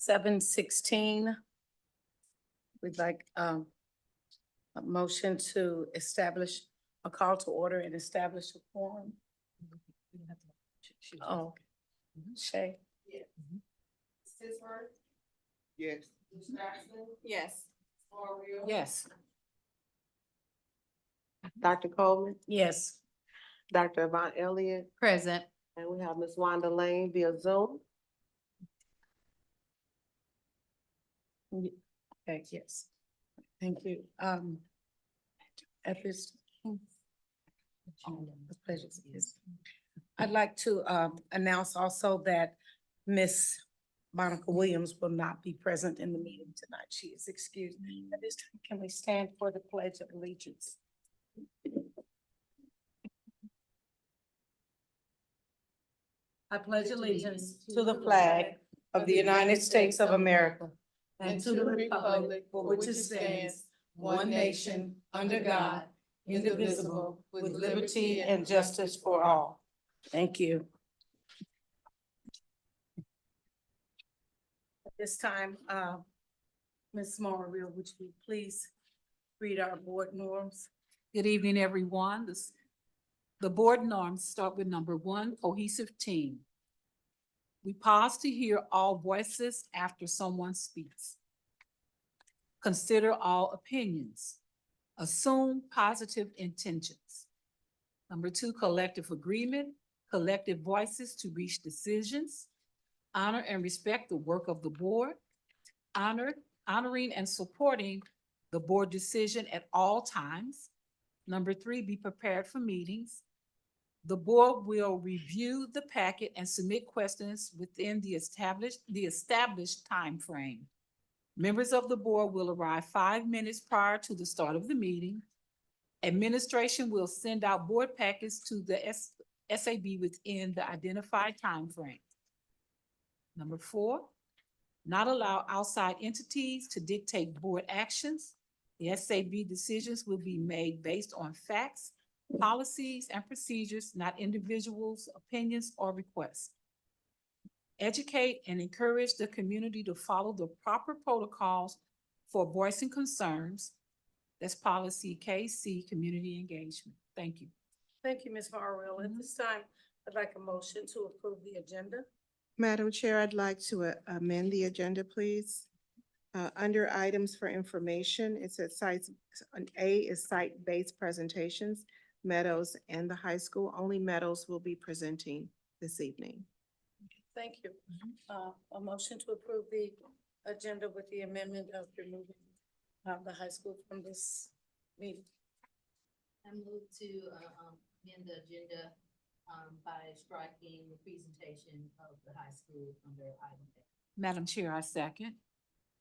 7:16. We'd like a motion to establish a call to order and establish a quorum. Oh, Shay? Yes. Sisler? Yes. Jackson? Yes. Mario? Yes. Dr. Coleman, Yes. Dr. Yvonne Elliott, Present. and we have Ms. Wanda Lane via Zoom. Okay, yes. Thank you. At this. The pleasure is. I'd like to announce also that Miss Monica Williams will not be present in the meeting tonight. She is excused. At this time, can we stand for the Pledge of Allegiance? I pledge allegiance to the flag of the United States of America and to the republic for which it stands, one nation, under God, indivisible, with liberty and justice for all. Thank you. At this time, Ms. Mario, would you please read our board norms? Good evening, everyone. The board norms start with number 1, cohesive team. We pause to hear all voices after someone speaks. Consider all opinions. Assume positive intentions. Number 2, collective agreement, collective voices to reach decisions. Honor and respect the work of the board. Honoring and supporting the board decision at all times. Number 3, be prepared for meetings. The board will review the packet and submit questions within the established time frame. Members of the board will arrive 5 minutes prior to the start of the meeting. Administration will send out board packets to the SAB within the identified time frame. Number 4, not allow outside entities to dictate board actions. The SAB decisions will be made based on facts, policies, and procedures, not individuals' opinions or requests. Educate and encourage the community to follow the proper protocols for voicing concerns. That's policy KC, community engagement. Thank you. Thank you, Ms. Harwell. At this time, I'd like a motion to approve the agenda. Madam Chair, I'd like to amend the agenda, please. Under items for information, it says sites, A is site-based presentations, Meadows and the high school. Only Meadows will be presenting this evening. Thank you. A motion to approve the agenda with the amendment of removing the high school from this meeting. I move to amend the agenda by striking the presentation of the high school under item A. Madam Chair, I second.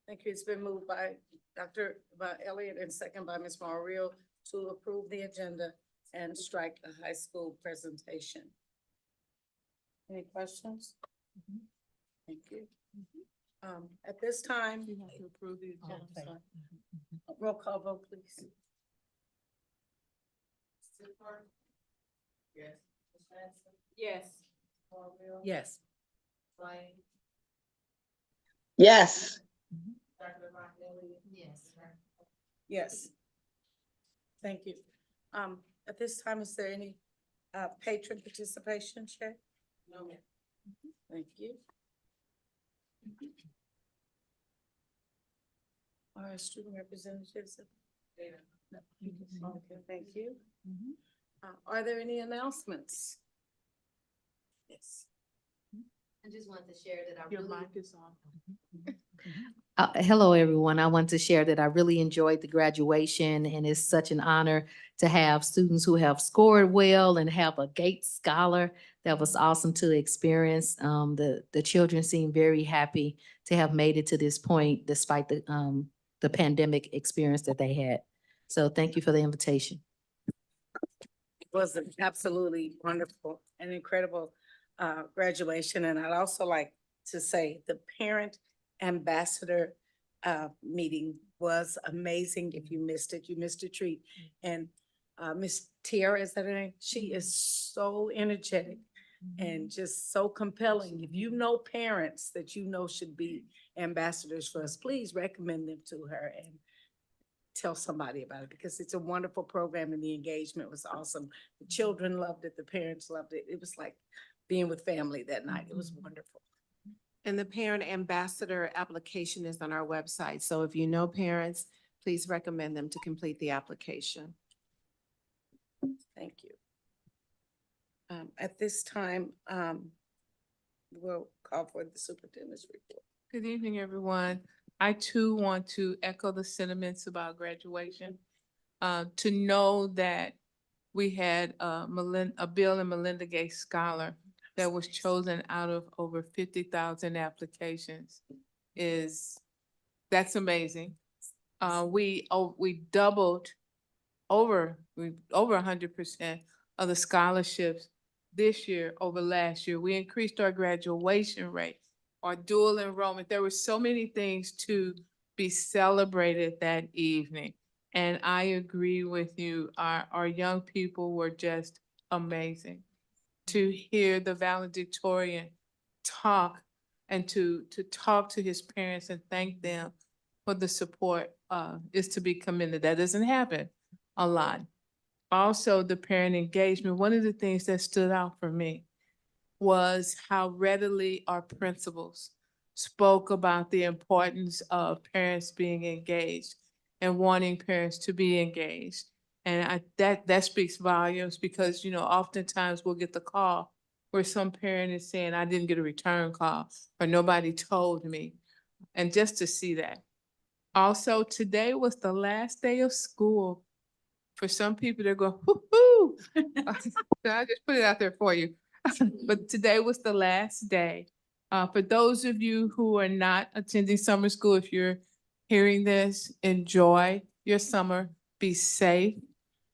Thank you. It's been moved by Dr. Elliott and second by Ms. Mario to approve the agenda and strike the high school presentation. Any questions? Thank you. At this time. You have to approve the agenda. Roll call vote, please. Sisler? Yes. Jackson? Yes. Mario? Yes. Lane? Yes. Dr. Yvonne Elliott? Yes. Yes. Thank you. At this time, is there any patron participation, Shay? No. Thank you. Our student representatives. No. Okay, thank you. Are there any announcements? Yes. I just wanted to share that I Your really. mic is on. Hello, everyone. I want to share that I really enjoyed the graduation, and it's such an honor to have students who have scored well and have a Gates Scholar. That was awesome to experience. The children seem very happy to have made it to this point despite the pandemic experience that they had. So thank you for the invitation. It was an absolutely wonderful and incredible graduation. And I'd also like to say the parent ambassador meeting was amazing. If you missed it, you missed a treat. And Miss Tiara, is that her name? She is so energetic. and just so compelling. If you know parents that you know should be ambassadors for us, please recommend them to her and tell somebody about it, because it's a wonderful program and the engagement was awesome. The children loved it, the parents loved it. It was like being with family that night. It was wonderful. And the parent ambassador application is on our website. So if you know parents, please recommend them to complete the application. Thank you. At this time, we'll call for the superintendent's report. Good evening, everyone. I too want to echo the sentiments about graduation. To know that we had a Bill and Melinda Gates Scholar that was chosen out of over 50,000 applications that's amazing. We doubled over 100% of the scholarships this year over last year. We increased our graduation rate, our dual enrollment. There were so many things to be celebrated that evening. And I agree with you. Our young people were just amazing. To hear the valedictorian talk and to talk to his parents and thank them for the support is to be commended. That doesn't happen a lot. Also, the parent engagement, one of the things that stood out for me was how readily our principals spoke about the importance of parents being engaged and wanting parents to be engaged. And that speaks volumes, because, oftentimes we'll get the call where some parent is saying, I didn't get a return call or nobody told me. And just to see that. Also, today was the last day of school. For some people, they're going, whoo-hoo. So I just put it out there for you. But today was the last day. For those of you who are not attending summer school, if you're hearing this, enjoy your summer, be safe.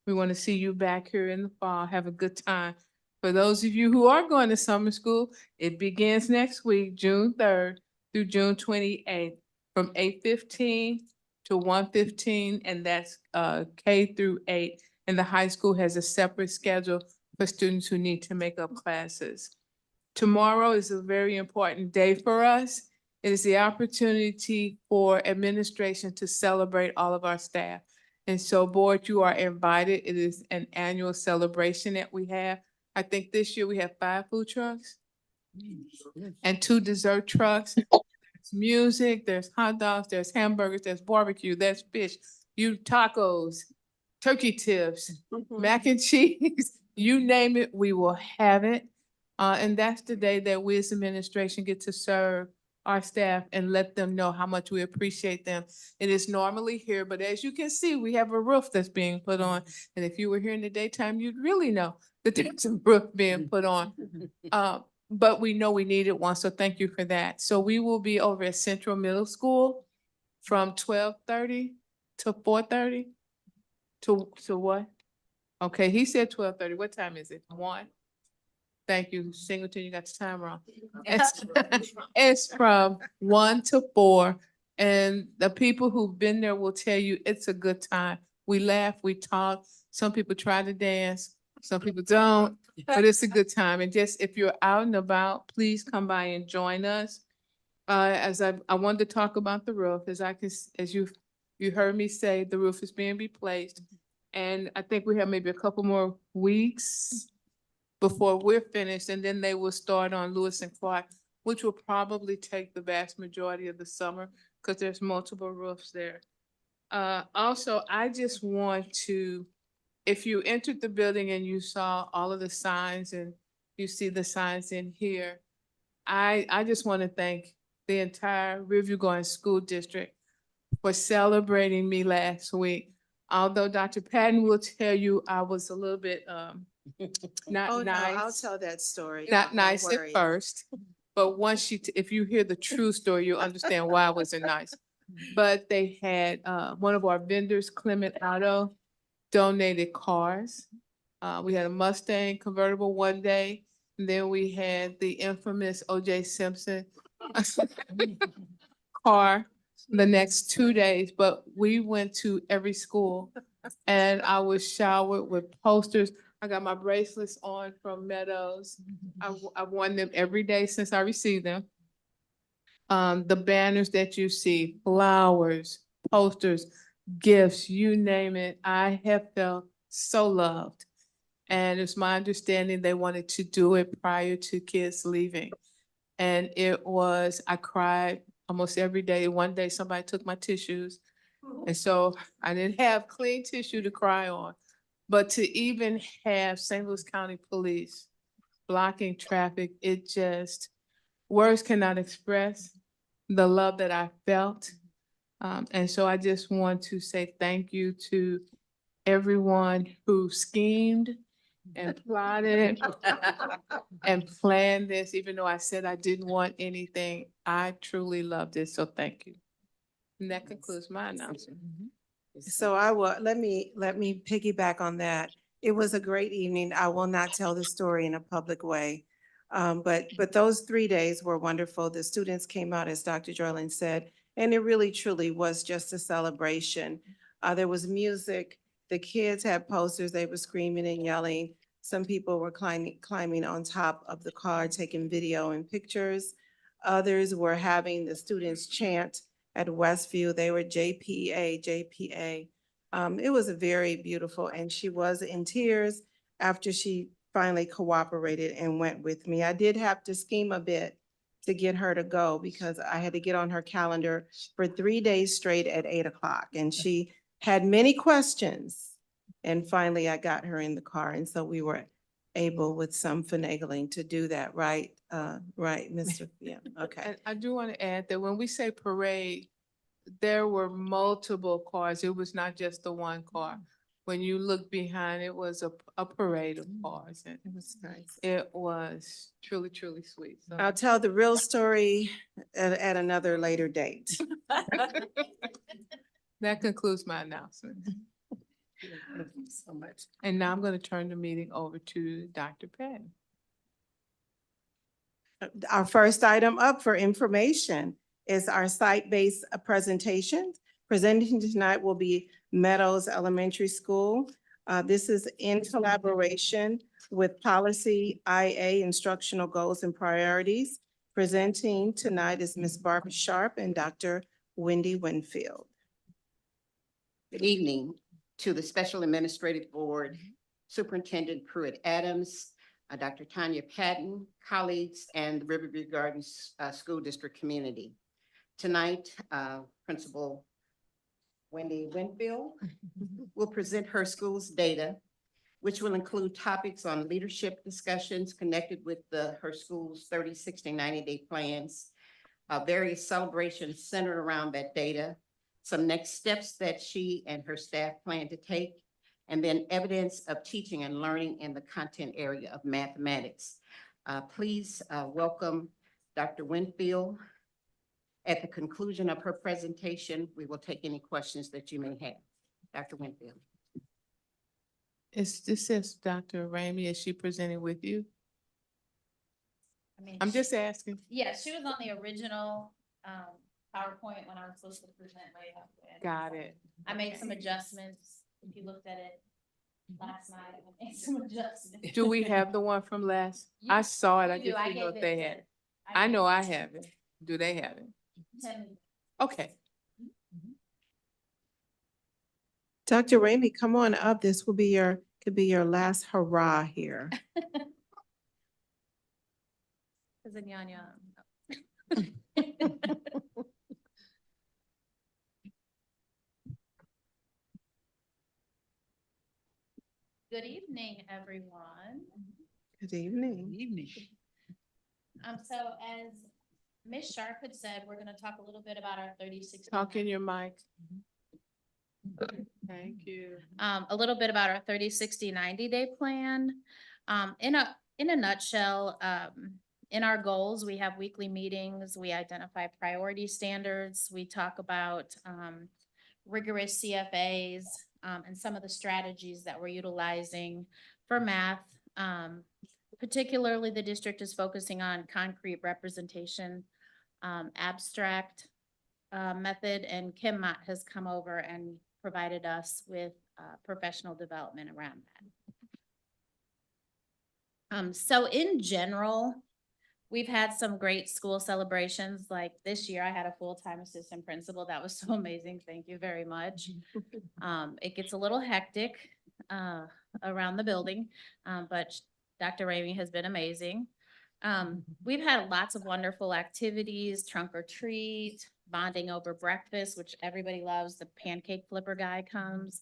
We want to see you back here in the fall. Have a good time. For those of you who are going to summer school, it begins next week, June 3rd through June 28th, from 8:15 to 1:15, and that's K through 8. And the high school has a separate schedule for students who need to make up classes. Tomorrow is a very important day for us. It is the opportunity for administration to celebrate all of our staff. And so, board, you are invited. It is an annual celebration that we have. I think this year we have 5 food trucks and 2 dessert trucks. There's music, there's hot dogs, there's hamburgers, there's barbecue, there's fish, tacos, turkey tips, mac and cheese, you name it, we will have it. And that's the day that we as administration get to serve our staff and let them know how much we appreciate them. It is normally here, but as you can see, we have a roof that's being put on. And if you were here in the daytime, you'd really know that there's a roof being put on. But we know we needed one, so thank you for that. So we will be over at Central Middle School from 12:30 to 4:30 to what? Okay, he said 12:30. What time is it? 1? Thank you, Singleton, you got the time wrong. It's from 1 to 4, and the people who've been there will tell you it's a good time. We laugh, we talk. Some people try to dance, some people don't, but it's a good time. And just if you're out and about, please come by and join us. As I wanted to talk about the roof, as you heard me say, the roof is being replaced. And I think we have maybe a couple more weeks before we're finished, and then they will start on Lewis and Clark, which will probably take the vast majority of the summer because there's multiple roofs there. Also, I just want to, if you entered the building and you saw all of the signs and you see the signs in here, I just want to thank the entire Riverview Gardens School District for celebrating me last week. Although Dr. Patton will tell you I was a little bit not Oh, no, I'll nice, tell that story. not Don't nice at worry. first, but once if you hear the true story, you'll understand why I wasn't nice. But they had one of our vendors, Clement Auto, donated cars. We had a Mustang convertible one day, and then we had the infamous O.J. Simpson car the next 2 days, but we went to every school and I was showered with posters. I got my bracelets on from Meadows. I've worn them every day since I received them. The banners that you see, flowers, posters, gifts, you name it, I have felt so loved. And it's my understanding they wanted to do it prior to kids leaving. And I cried almost every day. One day somebody took my tissues. And so I didn't have clean tissue to cry on. But to even have St. Louis County Police blocking traffic, words cannot express the love that I felt. And so I just want to say thank you to everyone who schemed and plotted and planned this, even though I said I didn't want anything. I truly loved it, so thank you. And that concludes my announcement. So let me piggyback on that. It was a great evening. I will not tell the story in a public way. But those 3 days were wonderful. The students came out, as Dr. Jorlin said, and it really truly was just a celebration. There was music. The kids had posters. They were screaming and yelling. Some people were climbing on top of the car, taking video and pictures. Others were having the students chant at Westview. They were JPA, JPA. It was a very beautiful, and she was in tears after she finally cooperated and went with me. I did have to scheme a bit to get her to go because I had to get on her calendar for 3 days straight at 8 o'clock. And she had many questions. And finally, I got her in the car. And so we were able with some finagling to do that, right? Right, Mr. Yeah, okay. And I do want to add that when we say parade, there were multiple cars. It was not just the one car. When you look behind, it was a parade of cars, and It was nice. it was truly, truly sweet. So I'll tell the real story at another later date. that concludes my announcement. Thank you so much. And now I'm going to turn the meeting over to Dr. Patton. Our first item up for information is our site-based presentation. Presenting tonight will be Meadows Elementary School. This is in collaboration with Policy IA Instructional Goals and Priorities. Presenting tonight is Ms. Barbara Sharp and Dr. Wendy Winfield. Good evening to the Special Administrative Board, Superintendent Pruitt Adams, Dr. Tanya Patton, colleagues, and the Riverview Gardens School District community. Tonight, Principal Wendy Winfield will present her school's data, which will include topics on leadership discussions connected with her school's 30, 60, 90-day plans, various celebrations centered around that data, some next steps that she and her staff plan to take, and then evidence of teaching and learning in the content area of mathematics. Please welcome Dr. Winfield. At the conclusion of her presentation, we will take any questions that you may have. Dr. Winfield. This is Dr. Ramey. Is she presenting with you? I mean, I'm just asking. yeah, she was on the original PowerPoint when I was supposed to present way up. Got it. I made some adjustments. If you looked at it last night, I made some adjustments. Do we have the one from last? I saw it. I You do. just didn't know if gave they it had to- it. I know I gave it have it. Do they have it? to Tim. Okay. Dr. Ramey, come on up. This will be could be your last hurrah here. Cause in Yanya. Good evening, everyone. Good evening. Evening. So as Ms. Sharp had said, we're gonna talk a little bit about our 36. Talk in your mic. Thank you. A little bit about our 30, 60, 90-day plan. In a nutshell, in our goals, we have weekly meetings, we identify priority standards, we talk about rigorous CFAs, and some of the strategies that we're utilizing for math. Particularly, the district is focusing on concrete representation, abstract method, and Kim Mott has come over and provided us with professional development around that. So in general, we've had some great school celebrations. Like this year, I had a full-time assistant principal. That was so amazing. Thank you very much. It gets a little hectic around the building, but Dr. Ramey has been amazing. We've had lots of wonderful activities, trunk or treat, bonding over breakfast, which everybody loves. The pancake flipper guy comes.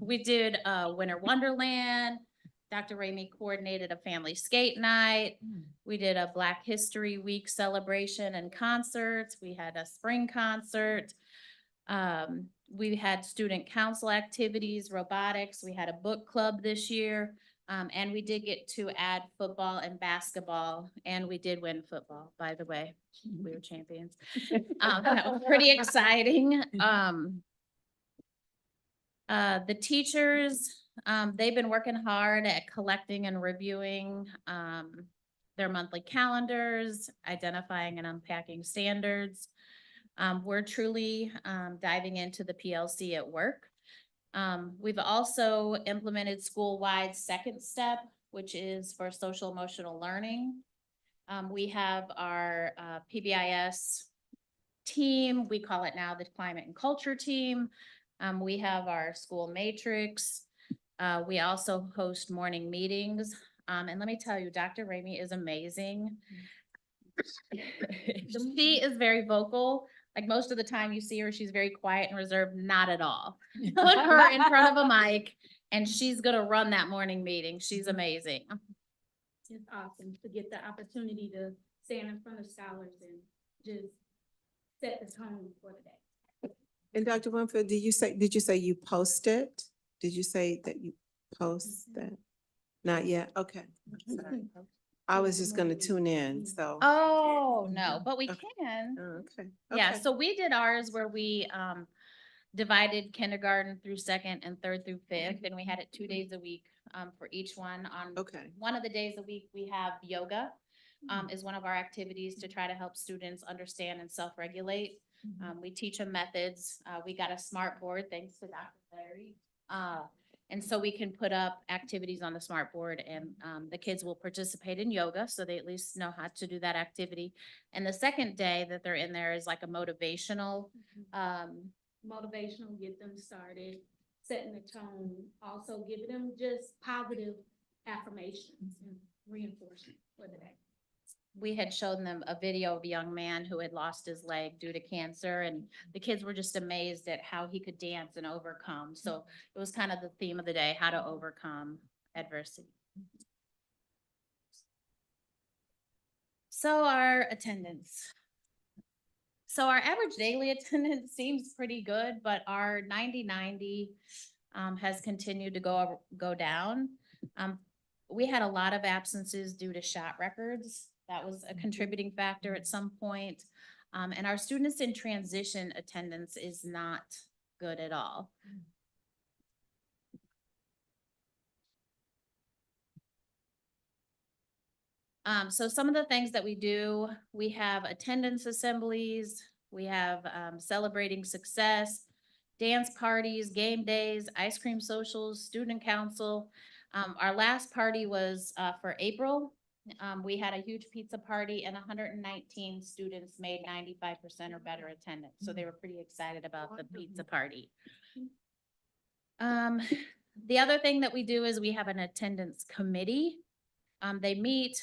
We did Winter Wonderland. Dr. Ramey coordinated a family skate night. We did a Black History Week celebration and concerts. We had a spring concert. We had student council activities, robotics. We had a book club this year. And we did get to add football and basketball, and we did win football, by the way. We were champions. That was pretty exciting. The teachers, they've been working hard at collecting and reviewing their monthly calendars, identifying and unpacking standards. We're truly diving into the PLC at work. We've also implemented school-wide second step, which is for social emotional learning. We have our PBIS team. We call it now the Climate and Culture team. We have our school matrix. We also host morning meetings. And let me tell you, Dr. Ramey is amazing. She is very vocal. Like most of the time you see her, she's very quiet and reserved. Not at all. Put her in front of a mic and she's gonna run that morning meeting. She's amazing. It's awesome to get the opportunity to stand in front of scholars and just set the tone for the day. And Dr. Winfield, did you say you posted? Did you say that you post that? Not yet? Okay. Sorry. I was just gonna tune in, so. Oh, no, but we Okay. can. Oh, okay. Yeah, Okay. so we did ours where we divided kindergarten through second and third through fifth, and we had it 2 days a week for each one. On Okay. one of the days a week, we have yoga is one of our activities to try to help students understand and self-regulate. We teach them methods. We got a smart board, thanks to Dr. Larry. And so we can put up activities on the smart board and the kids will participate in yoga, so they at least know how to do that activity. And the second day that they're in there is like a motivational. Motivational, get them started, setting the tone, also giving them just positive affirmations and reinforcement for the day. We had shown them a video of a young man who had lost his leg due to cancer, and the kids were just amazed at how he could dance and overcome. So it was kind of the theme of the day, how to overcome adversity. So our attendance. So our average daily attendance seems pretty good, but our 90-90 has continued to go down. We had a lot of absences due to shot records. That was a contributing factor at some point. And our students in transition attendance is not good at all. So some of the things that we do, we have attendance assemblies, we have celebrating success, dance parties, game days, ice cream socials, student council. Our last party was for April. We had a huge pizza party and 119 students made 95% or better attendance. So they were pretty excited about the pizza party. The other thing that we do is we have an attendance committee. They meet,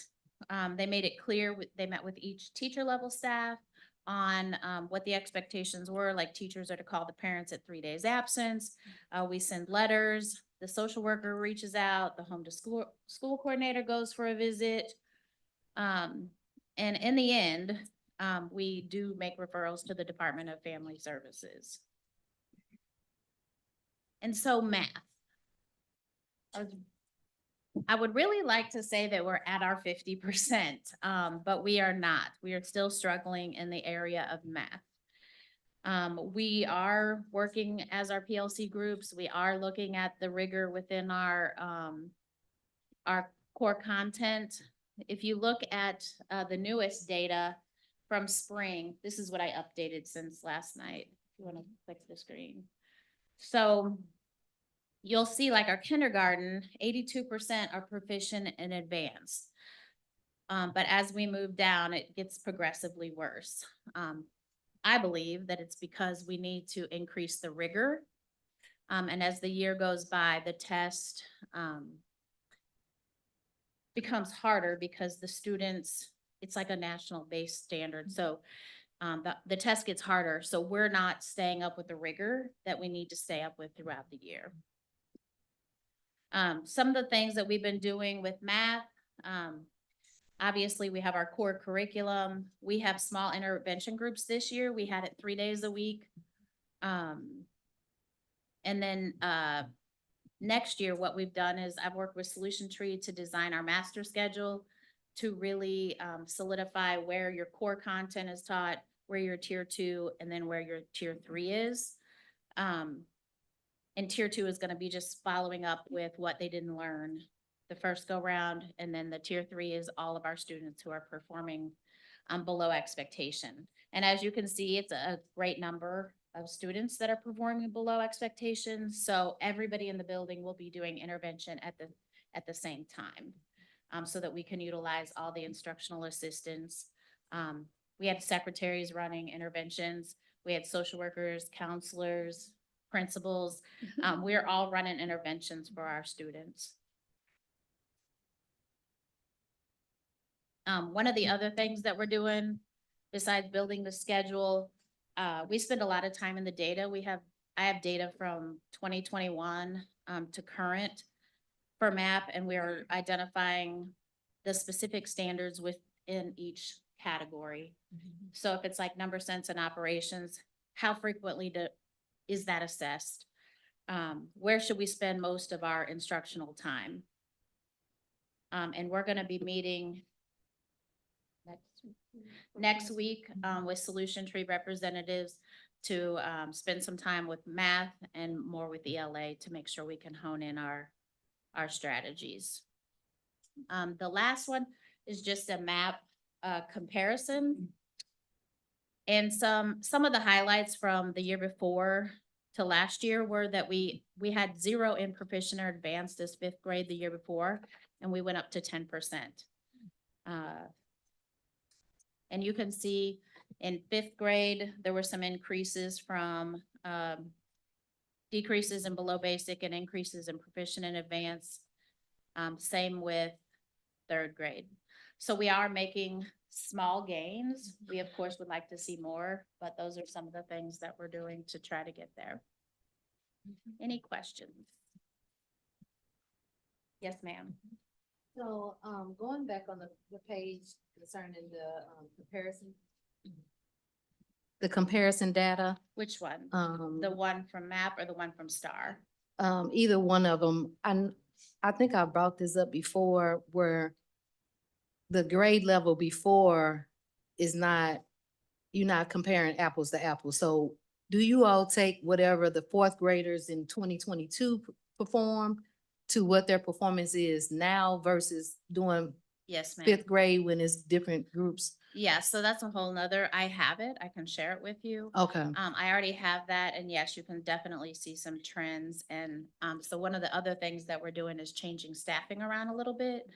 they made it clear, they met with each teacher level staff on what the expectations were, like teachers are to call the parents at 3 days absence. We send letters, the social worker reaches out, the home to school coordinator goes for a visit. And in the end, we do make referrals to the Department of Family Services. And so math. I would really like to say that we're at our 50%, but we are not. We are still struggling in the area of math. We are working as our PLC groups. We are looking at the rigor within our core content. If you look at the newest data from spring, this is what I updated since last night. If you want to click the screen. So you'll see like our kindergarten, 82% are proficient in advanced. But as we move down, it gets progressively worse. I believe that it's because we need to increase the rigor. And as the year goes by, the test, becomes harder because the students, it's like a national base standard. So, the test gets harder. So we're not staying up with the rigor that we need to stay up with throughout the year. Some of the things that we've been doing with math, obviously we have our core curriculum. We have small intervention groups this year. We had it 3 days a week. And then, next year, what we've done is I've worked with Solution Tree to design our master schedule to really, solidify where your core content is taught, where your tier 2, and then where your tier 3 is. And tier 2 is gonna be just following up with what they didn't learn the first go round, and then the tier 3 is all of our students who are performing, below expectation. And as you can see, it's a great number of students that are performing below expectations. So everybody in the building will be doing intervention at the same time, so that we can utilize all the instructional assistants. We had secretaries running interventions. We had social workers, counselors, principals. We're all running interventions for our students. One of the other things that we're doing, besides building the schedule, we spend a lot of time in the data. I have data from 2021 to current for MAP, and we are identifying the specific standards within each category. So if it's like number sense and operations, how frequently is that assessed? Where should we spend most of our instructional time? And we're gonna be meeting next week with Solution Tree representatives to spend some time with math and more with ELA to make sure we can hone in our strategies. The last one is just a map comparison. And some of the highlights from the year before to last year were that we had 0 in proficient or advanced as 5th grade the year before, and we went up to 10%. And you can see in 5th grade, there were some increases from decreases in below basic and increases in proficient and advanced. Same with 3rd grade. So we are making small gains. We, of course, would like to see more, but those are some of the things that we're doing to try to get there. Any questions? Yes, ma'am. So, going back on the page concerning the, comparison, The comparison data, Which one? um, The one from MAP or the one from STAR? either one of them. I think I brought this up before where the grade level before is not, you're not comparing apples to apples. So do you all take whatever the 4th graders in 2022 perform to what their performance is now versus doing Yes, ma'am. 5th grade when it's different groups? Yeah, so that's a whole nother, I have it, I can share it with you. Okay. I already have that, and yes, you can definitely see some trends. And, so one of the other things that we're doing is changing staffing around a little bit.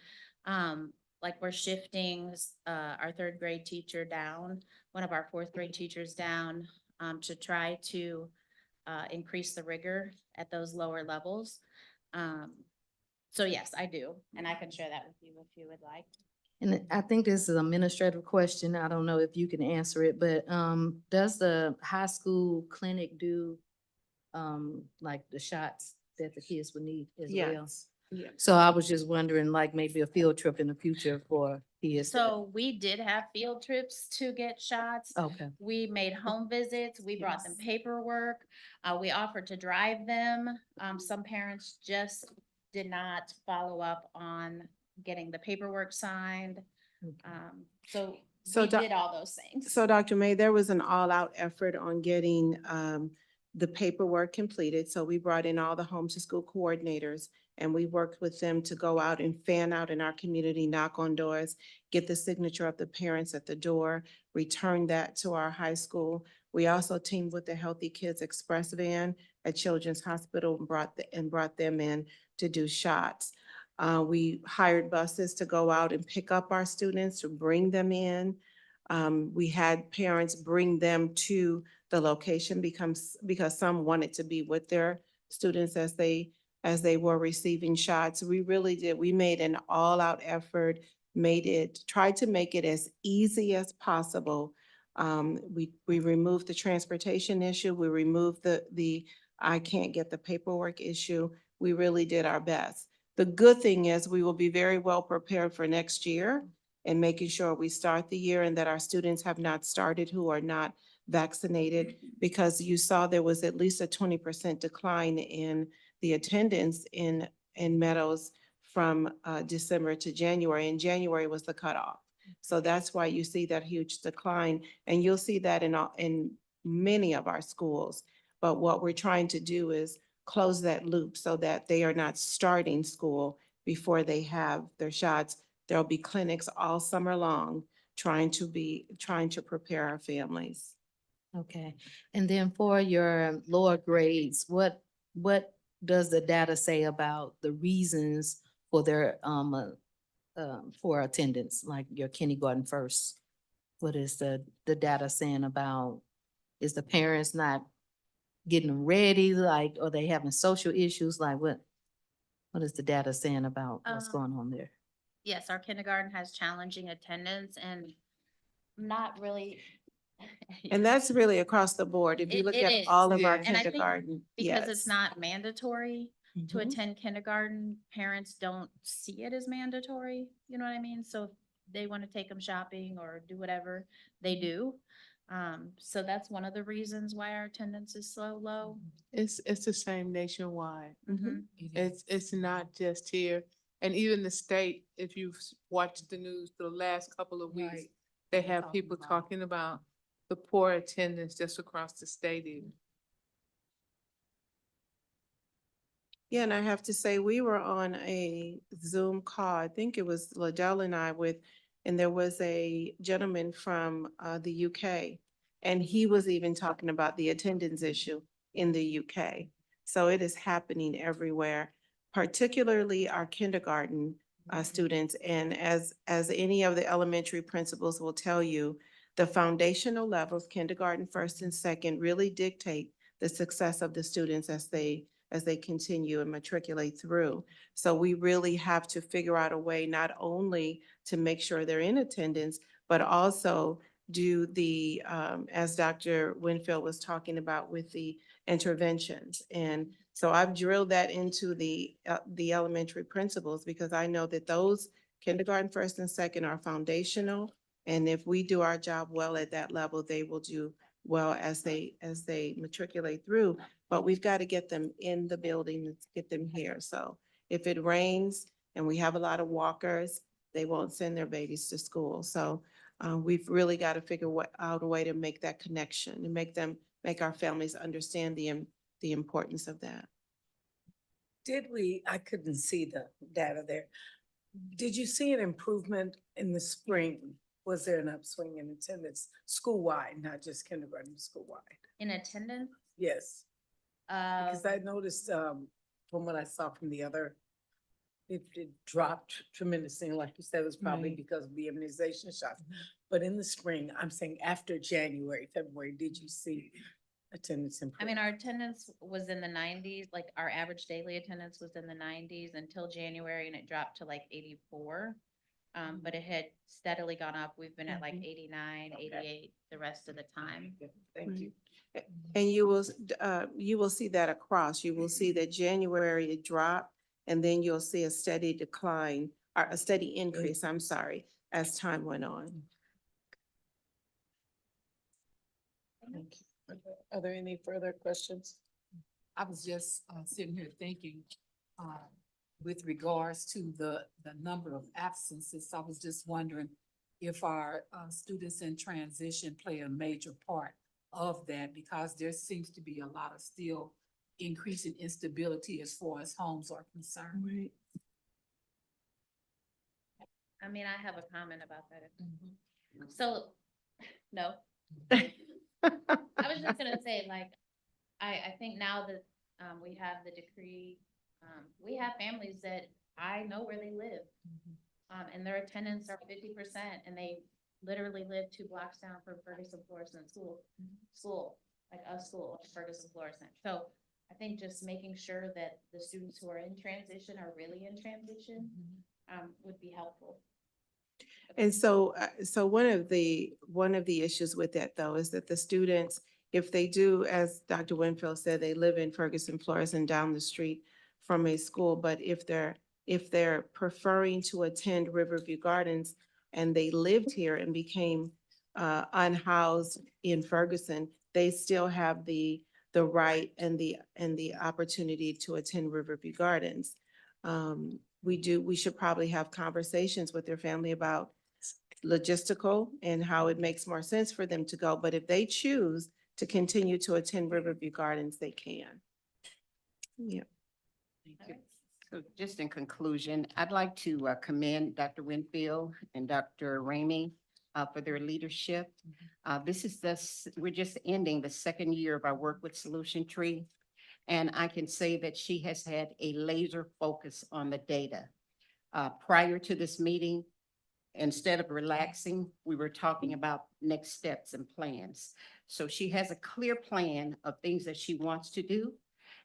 Like we're shifting, our 3rd grade teacher down, one of our 4th grade teachers down, to try to, increase the rigor at those lower levels. So yes, I do, and I can share that with you if you would like. And I think this is an administrative question. I don't know if you can answer it, but does the high school clinic do like the shots that the kids would need as well? Yes. Yeah. So I was just wondering, like maybe a field trip in the future for kids. So we did have field trips to get shots. Okay, We made home visits. We brought them paperwork. We offered to drive them. Some parents just did not follow up on getting the paperwork signed. So So we doc- did all those things. So Dr. May, there was an all-out effort on getting the paperwork completed. So we brought in all the home to school coordinators and we worked with them to go out and fan out in our community, knock on doors, get the signature of the parents at the door, return that to our high school. We also teamed with the Healthy Kids Express van at Children's Hospital and brought them in to do shots. We hired buses to go out and pick up our students, to bring them in. We had parents bring them to the location because some wanted to be with their students as they were receiving shots. We really did. We made an all-out effort, tried to make it as easy as possible. We removed the transportation issue. We removed the I can't get the paperwork issue. We really did our best. The good thing is we will be very well prepared for next year and making sure we start the year and that our students have not started who are not vaccinated, because you saw there was at least a 20% decline in the attendance in Meadows from December to January, and January was the cutoff. So that's why you see that huge decline, and you'll see that in many of our schools. But what we're trying to do is close that loop so that they are not starting school before they have their shots. There'll be clinics all summer long trying to prepare our families. Okay, and then for your lower grades, what does the data say about the reasons for their for attendance, like your kindergarten first? What is the data saying about, is the parents not getting them ready, like, are they having social issues? Like what is the data saying about what's going on there? Yes, our kindergarten has challenging attendance and not really. And that's really across the board. If you It- look it at is. all of our And I think kindergarten, because it's yes. not mandatory to Mhm. attend kindergarten, parents don't see it as mandatory, you know what I mean? So if they want to take them shopping or do whatever, they do. So that's one of the reasons why our attendance is so low. It's the same nationwide. Mhm. It's not just here. And even the state, if you've watched the news the last couple of weeks, Right. they They're have talking people about- talking about the poor attendance just across the state even. Yeah, and I have to say, we were on a Zoom call, I think it was Liddell and I and there was a gentleman from the UK. And he was even talking about the attendance issue in the UK. So it is happening everywhere, particularly our kindergarten students. And as any of the elementary principals will tell you, the foundational levels, kindergarten, first and second, really dictate the success of the students as they continue and matriculate through. So we really have to figure out a way not only to make sure they're in attendance, but also do the, as Dr. Winfield was talking about with the interventions. And so I've drilled that into the elementary principals, because I know that those kindergarten, first and second are foundational. And if we do our job well at that level, they will do well as they matriculate through. But we've got to get them in the building, and get them here. So if it rains and we have a lot of walkers, they won't send their babies to school. So we've really got to figure out a way to make that connection and make our families understand the importance of that. I couldn't see the data there. Did you see an improvement in the spring? Was there an upswing in attendance school-wide, not just kindergarten, school-wide? In attendance, Yes, because uh, I noticed, from what I saw from the other, it dropped tremendously. And like you said, it was probably Right. because of the immunization shots. But in the spring, I'm saying after January, February, did you see attendance improve? I mean, our attendance was in the nineties, like our average daily attendance was in the nineties until January, and it dropped to like 84. But it had steadily gone up. We've been at like 89, 88 the rest of the time. Thank you. And you will see that across. You will see that January it dropped, and then you'll see a steady decline, or a steady increase, I'm sorry, as time went on. Thank you. Are there any further questions? I was just sitting here thinking, with regards to the number of absences, I was just wondering if our students in transition play a major part of that, because there seems to be a lot of still increasing instability as far as homes are concerned. Right. I mean, I have a comment about that. So, no. I was just gonna say, like, I think now that, we have the decree, we have families that I know where they live. And their attendance are 50%, and they literally live 2 blocks down from Ferguson Florissant school, like a school, Ferguson Florissant. So I think just making sure that the students who are in transition are really in transition, would be helpful. And so, so one of the issues with that though is that the students, if they do, as Dr. Winfield said, they live in Ferguson, Florissant and down the street from a school, but if they're preferring to attend Riverview Gardens and they lived here and became unhoused in Ferguson, they still have the right and the opportunity to attend Riverview Gardens. We should probably have conversations with their family about logistical and how it makes more sense for them to go. But if they choose to continue to attend Riverview Gardens, they can. Yeah. So just in conclusion, I'd like to commend Dr. Winfield and Dr. Ramey for their leadership. We're just ending the second year of our work with Solution Tree. And I can say that she has had a laser focus on the data. Prior to this meeting, instead of relaxing, we were talking about next steps and plans. So she has a clear plan of things that she wants to do.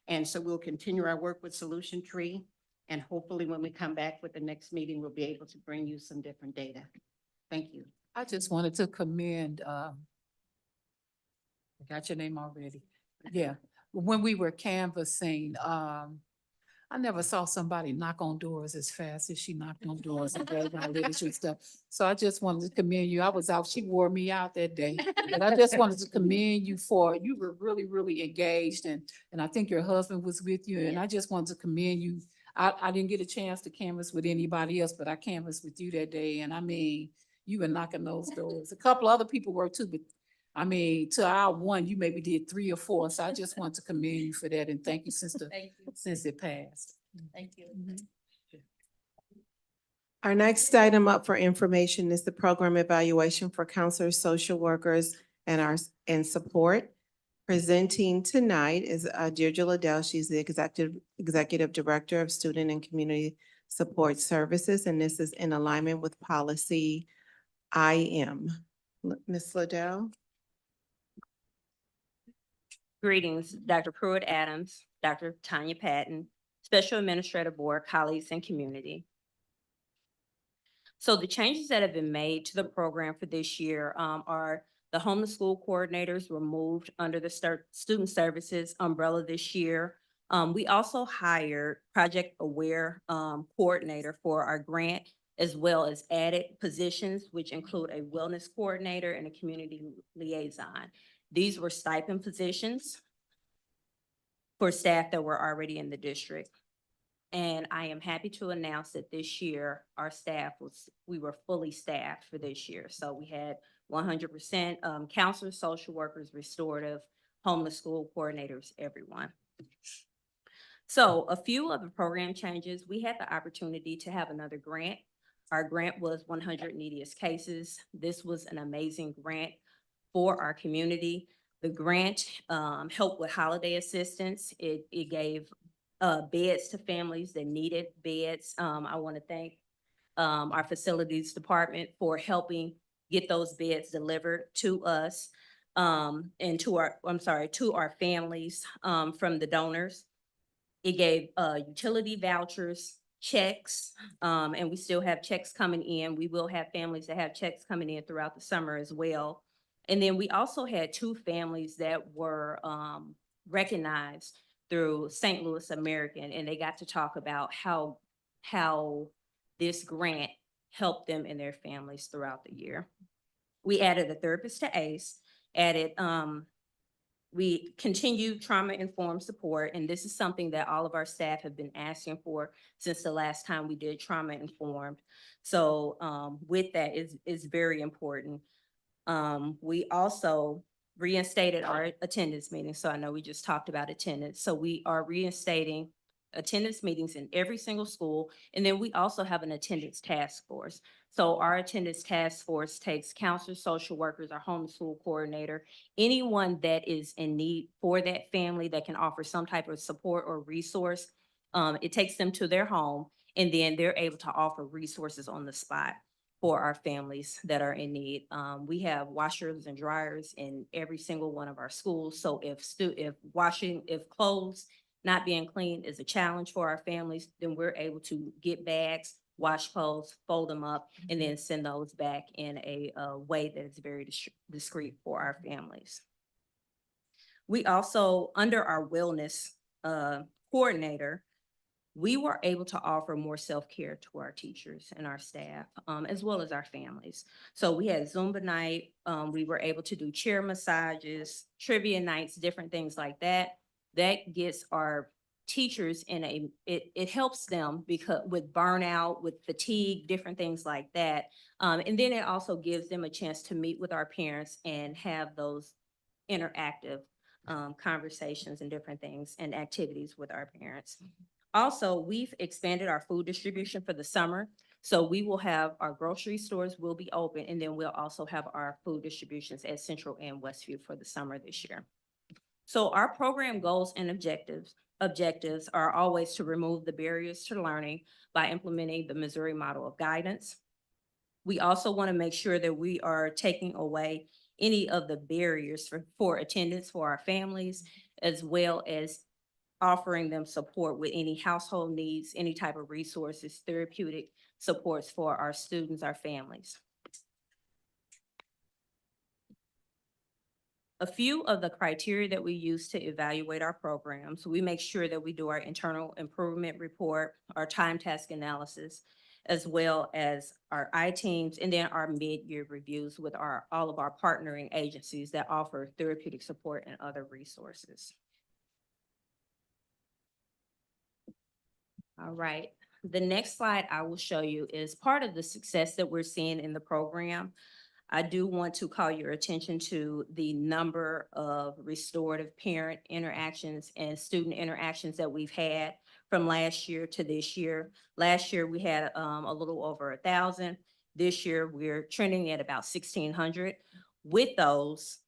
And so we'll continue our work with Solution Tree. And hopefully when we come back with the next meeting, we'll be able to bring you some different data. Thank you. I just wanted to commend, I got your name already. Yeah, when we were canvassing, I never saw somebody knock on doors as fast as she knocked on doors and gave out literature stuff. So I just wanted to commend you. I was out, she wore me out that day. But I just wanted to commend you you were really, really engaged, and I think your husband was with you, and I just wanted to commend you. I didn't get a chance to canvass with anybody else, but I canvassed with you that day, and I mean, you were knocking those doors. A couple other people were too, but I mean, to our one, you maybe did 3 or 4. So I just want to commend you for that, and thank you Thank you. since it passed. Thank you. Our next item up for information is the program evaluation for counselors, social workers, and support. Presenting tonight is Deirdre Liddell. She's the executive director of Student and Community Support Services, and this is in alignment with policy IM. Ms. Liddell? Greetings, Dr. Pruitt Adams, Dr. Tanya Patton, Special Administrative Board, colleagues, and community. So the changes that have been made to the program for this year are the homeless school coordinators were moved under the student services umbrella this year. We also hired Project Aware coordinator for our grant, as well as added positions, which include a wellness coordinator and a community liaison. These were stipend positions for staff that were already in the district. And I am happy to announce that this year, our staff we were fully staffed for this year. So we had 100% counselors, social workers, restorative, homeless school coordinators, everyone. So a few of the program changes, we had the opportunity to have another grant. Our grant was 100 Neediest Cases. This was an amazing grant for our community. The grant helped with holiday assistance. It gave beds to families that needed beds. I want to thank our facilities department for helping get those beds delivered to us and to our families from the donors. It gave utility vouchers, checks, and we still have checks coming in. We will have families that have checks coming in throughout the summer as well. And then we also had 2 families that were recognized through St. Louis American, and they got to talk about how this grant helped them and their families throughout the year. We added a therapist to ACE, we continued trauma-informed support, and this is something that all of our staff have been asking for since the last time we did trauma-informed. So with that is very important. We also reinstated our attendance meeting. So I know we just talked about attendance. So we are reinstating attendance meetings in every single school. And then we also have an attendance task force. So our attendance task force takes counselors, social workers, our homeschool coordinator, anyone that is in need for that family that can offer some type of support or resource. It takes them to their home, and then they're able to offer resources on the spot for our families that are in need. We have washers and dryers in every single one of our schools. So if clothes not being clean is a challenge for our families, then we're able to get bags, wash clothes, fold them up, and then send those back in a way that is very discreet for our families. We also, under our wellness coordinator, we were able to offer more self-care to our teachers and our staff, as well as our families. So we had Zumba night, we were able to do chair massages, trivia nights, different things like that. That gets our teachers it helps them because with burnout, with fatigue, different things like that. And then it also gives them a chance to meet with our parents and have those interactive conversations and different things and activities with our parents. Also, we've expanded our food distribution for the summer. So we will have our grocery stores will be open, and then we'll also have our food distributions at Central and Westview for the summer this year. So our program goals and objectives are always to remove the barriers to learning by implementing the Missouri model of guidance. We also want to make sure that we are taking away any of the barriers for attendance for our families, as well as offering them support with any household needs, any type of resources, therapeutic supports for our students, our families. A few of the criteria that we use to evaluate our programs, we make sure that we do our internal improvement report, our time task analysis, as well as our I-teams, and then our mid-year reviews with all of our partnering agencies that offer therapeutic support and other resources. All right, the next slide I will show you is part of the success that we're seeing in the program. I do want to call your attention to the number of restorative parent interactions and student interactions that we've had from last year to this year. Last year, we had a little over 1,000. This year, we're trending at about 1,600. With those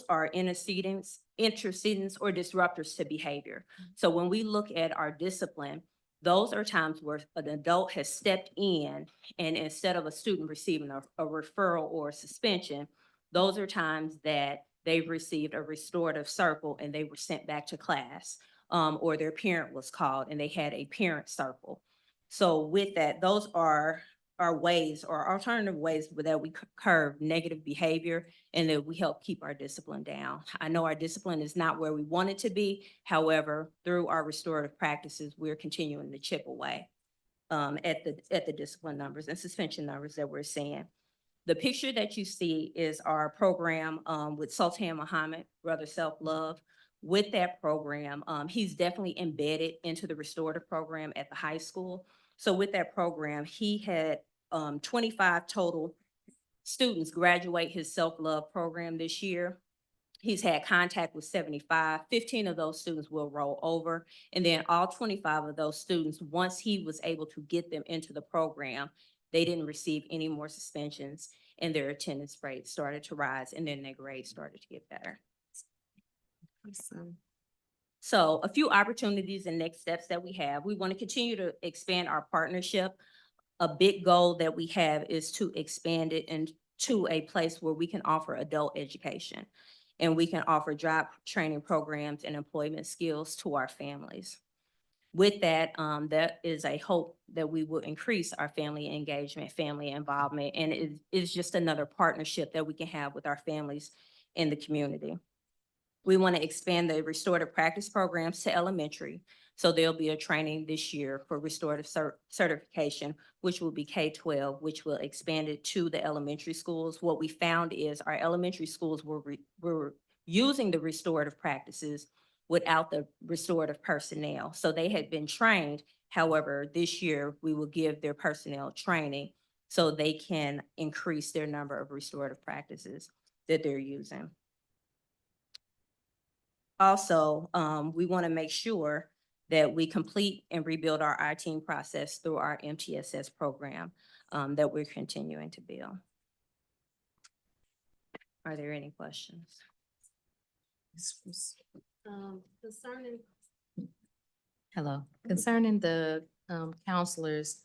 are intercedents or disruptors to behavior. So when we look at our discipline, those are times where an adult has stepped in, and instead of a student receiving a referral or a suspension, those are times that they've received a restorative circle and they were sent back to class, or their parent was called and they had a parent circle. So with that, those are ways or alternative ways that we curb negative behavior and that we help keep our discipline down. I know our discipline is not where we want it to be. However, through our restorative practices, we're continuing to chip away at the discipline numbers and suspension numbers that we're seeing. The picture that you see is our program with Sultan Muhammad, Brother Self-Love. With that program, he's definitely embedded into the restorative program at the high school. So with that program, he had 25 total students graduate his self-love program this year. He's had contact with 75. 15 of those students will roll over. And then all 25 of those students, once he was able to get them into the program, they didn't receive any more suspensions and their attendance rate started to rise, and then their grades started to get better. Awesome. So a few opportunities and next steps that we have. We want to continue to expand our partnership. A big goal that we have is to expand it into a place where we can offer adult education and we can offer job training programs and employment skills to our families. With that, that is a hope that we will increase our family engagement, family involvement, and it is just another partnership that we can have with our families in the community. We want to expand the restorative practice programs to elementary. So there'll be a training this year for restorative certification, which will be K-12, which will expand it to the elementary schools. What we found is our elementary schools were using the restorative practices without the restorative personnel. So they had been trained. However, this year we will give their personnel training so they can increase their number of restorative practices that they're using. Also, we want to make sure that we complete and rebuild our IT process through our MTSS program that we're continuing to build. Are there any questions? Concerning. Hello, concerning the counselors,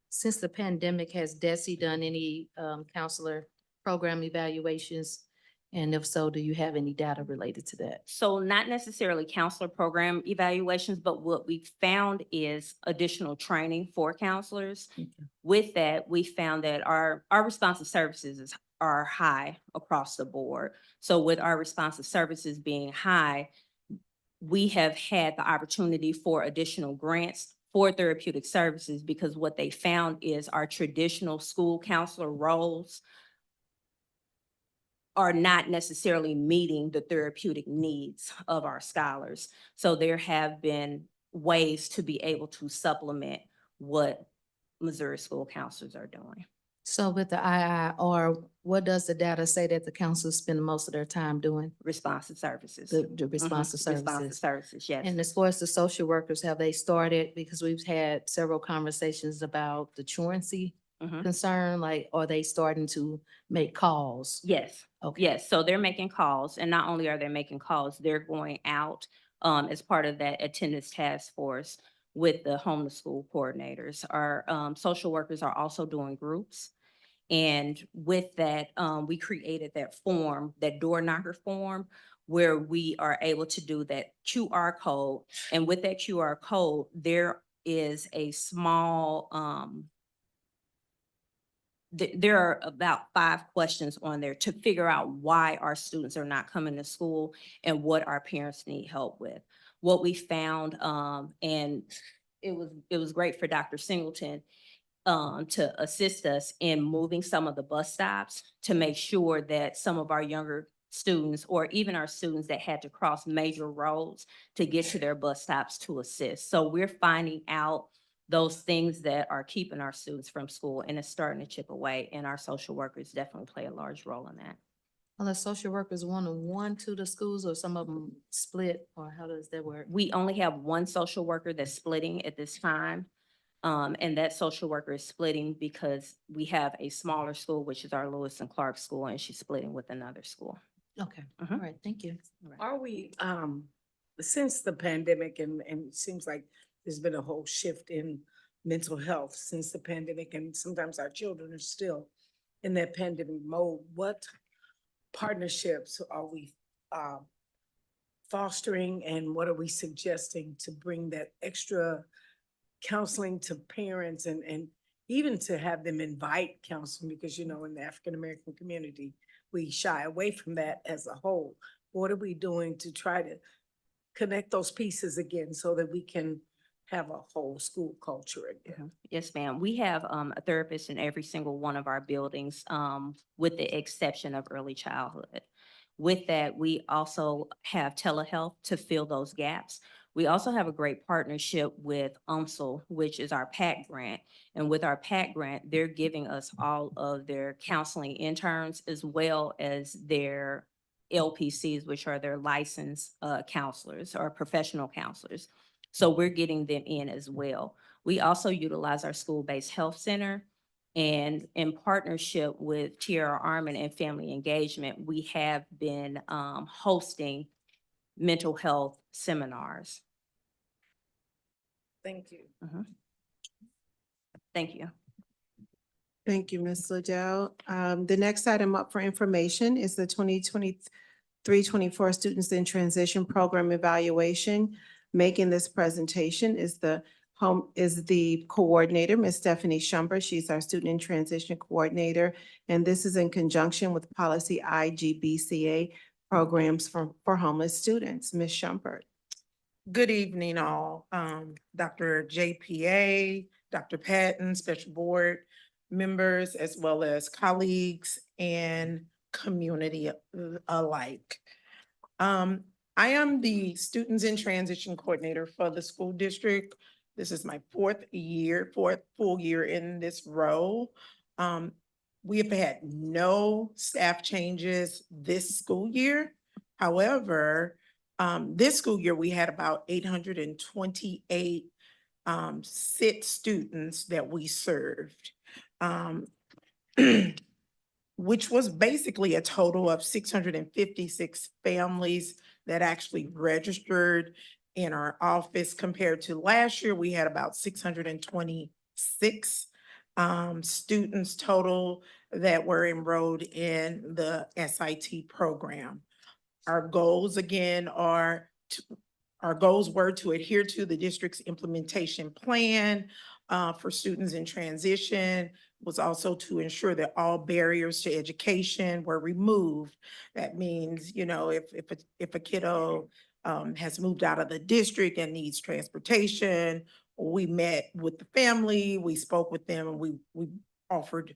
since the pandemic, has DESI done any counselor program evaluations? And if so, do you have any data related to that? So not necessarily counselor program evaluations, but what we found is additional training for counselors. Okay. With that, we found that our responsive services are high across the board. So with our responsive services being high, we have had the opportunity for additional grants for therapeutic services, because what they found is our traditional school counselor roles are not necessarily meeting the therapeutic needs of our scholars. So there have been ways to be able to supplement what Missouri school counselors are doing. So with the IIR, what does the data say that the counselors spend most of their time doing? Responsive services. The Mhm. responsive Responsive services? services, yes. And as far as the social workers, have they started? Because we've had several conversations about the truancy Mhm. concern, like, are they starting to make calls? Yes. Okay. Yes, so they're making calls, and not only are they making calls, they're going out as part of that attendance task force with the home to school coordinators. Our social workers are also doing groups. And with that, we created that form, that door knocker form, where we are able to do that QR code. And with that QR code, there is a small there are about 5 questions on there to figure out why our students are not coming to school and what our parents need help with. What we found, and it was great for Dr. Singleton to assist us in moving some of the bus stops to make sure that some of our younger students, or even our students that had to cross major roads to get to their bus stops, to assist. So we're finding out those things that are keeping our students from school, and it's starting to chip away, and our social workers definitely play a large role in that. Well, the social workers one-on-one to the schools, or some of them split, or how does that work? We only have one social worker that's splitting at this time. And that social worker is splitting because we have a smaller school, which is our Lewis and Clark school, and she's splitting with another school. Okay, Mhm. all right, thank you. Are we, since the pandemic, and it seems like there's been a whole shift in mental health since the pandemic, and sometimes our children are still in that pandemic mode, what partnerships are we fostering, and what are we suggesting to bring that extra counseling to parents, and even to have them invite counseling? Because, in the African-American community, we shy away from that as a whole. What are we doing to try to connect those pieces again so that we can have a whole school culture again? Yes, ma'am. We have a therapist in every single one of our buildings, with the exception of early childhood. With that, we also have telehealth to fill those gaps. We also have a great partnership with UMSL, which is our PAC grant. And with our PAC grant, they're giving us all of their counseling interns, as well as their LPCs, which are their licensed counselors or professional counselors. So we're getting them in as well. We also utilize our school-based health center, and in partnership with Tierra Armin and Family Engagement, we have been hosting mental health seminars. Thank you. Thank you. Thank you, Ms. Liddell. The next item up for information is the 2023-24 Students in Transition Program Evaluation. Making this presentation is the coordinator, Ms. Stephanie Shumper. She's our Student in Transition Coordinator, and this is in conjunction with Policy IGBCA programs for homeless students. Ms. Shumper. Good evening, all. Dr. JPA, Dr. Patton, Special Board members, as well as colleagues and community alike. I am the Students in Transition Coordinator for the school district. This is my fourth full year in this role. We have had no staff changes this school year. However, This school year, we had about 828 SIT students that we served. Which was basically a total of 656 families that actually registered in our office. Compared to last year, we had about 626 students total that were enrolled in the SIT program. Our goals again our goals were to adhere to the district's implementation plan for students in transition, was also to ensure that all barriers to education were removed. That means, you know, if a kiddo has moved out of the district and needs transportation, we met with the family, we spoke with them, and we offered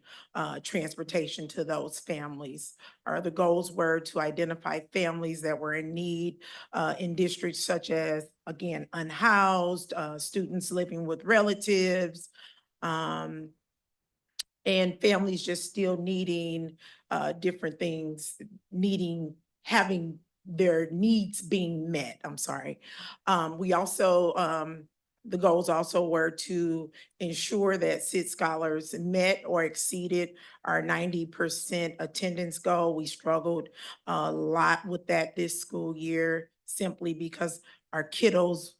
transportation to those families. Our other goals were to identify families that were in need in districts such as, again, unhoused, students living with relatives, and families just still needing different things, having their needs being met, I'm sorry. We also, the goals also were to ensure that SIT scholars met or exceeded our 90% attendance goal. We struggled a lot with that this school year simply because our kiddos,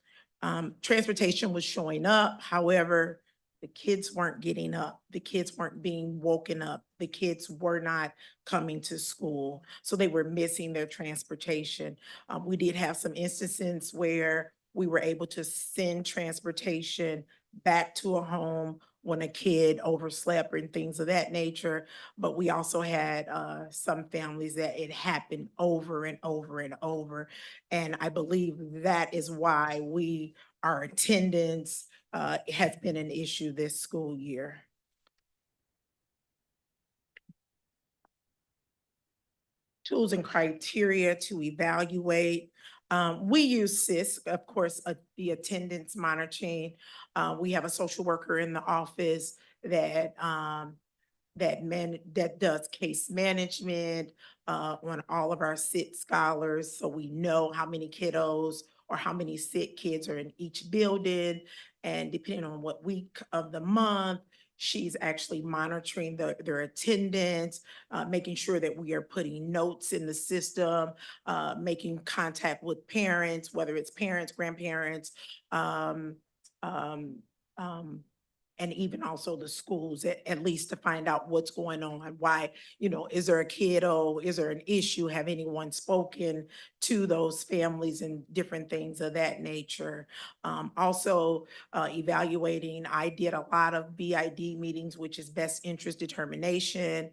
transportation was showing up. However, the kids weren't getting up. The kids weren't being woken up. The kids were not coming to school. So they were missing their transportation. We did have some instances where we were able to send transportation back to a home when a kid overslept and things of that nature. But we also had some families that it happened over and over and over. And I believe that is why our attendance has been an issue this school year. Tools and criteria to evaluate. We use SISC, of course, the attendance monitoring. We have a social worker in the office that does case management on all of our SIT scholars. So we know how many kiddos or how many SIT kids are in each building. And depending on what week of the month, she's actually monitoring their attendance, making sure that we are putting notes in the system, making contact with parents, whether it's parents, grandparents, and even also the schools, at least to find out what's going on, why, is there a kiddo, is there an issue, have anyone spoken to those families and different things of that nature. Also evaluating, I did a lot of BID meetings, which is best interest determination,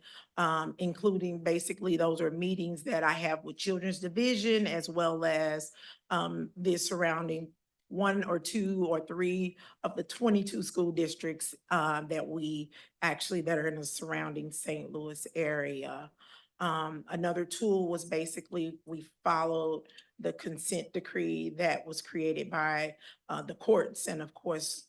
including basically those are meetings that I have with Children's Division as well as the surrounding 1 or 2 or 3 of the 22 school districts that are in the surrounding St. Louis area. Another tool was basically we followed the consent decree that was created by the courts and of course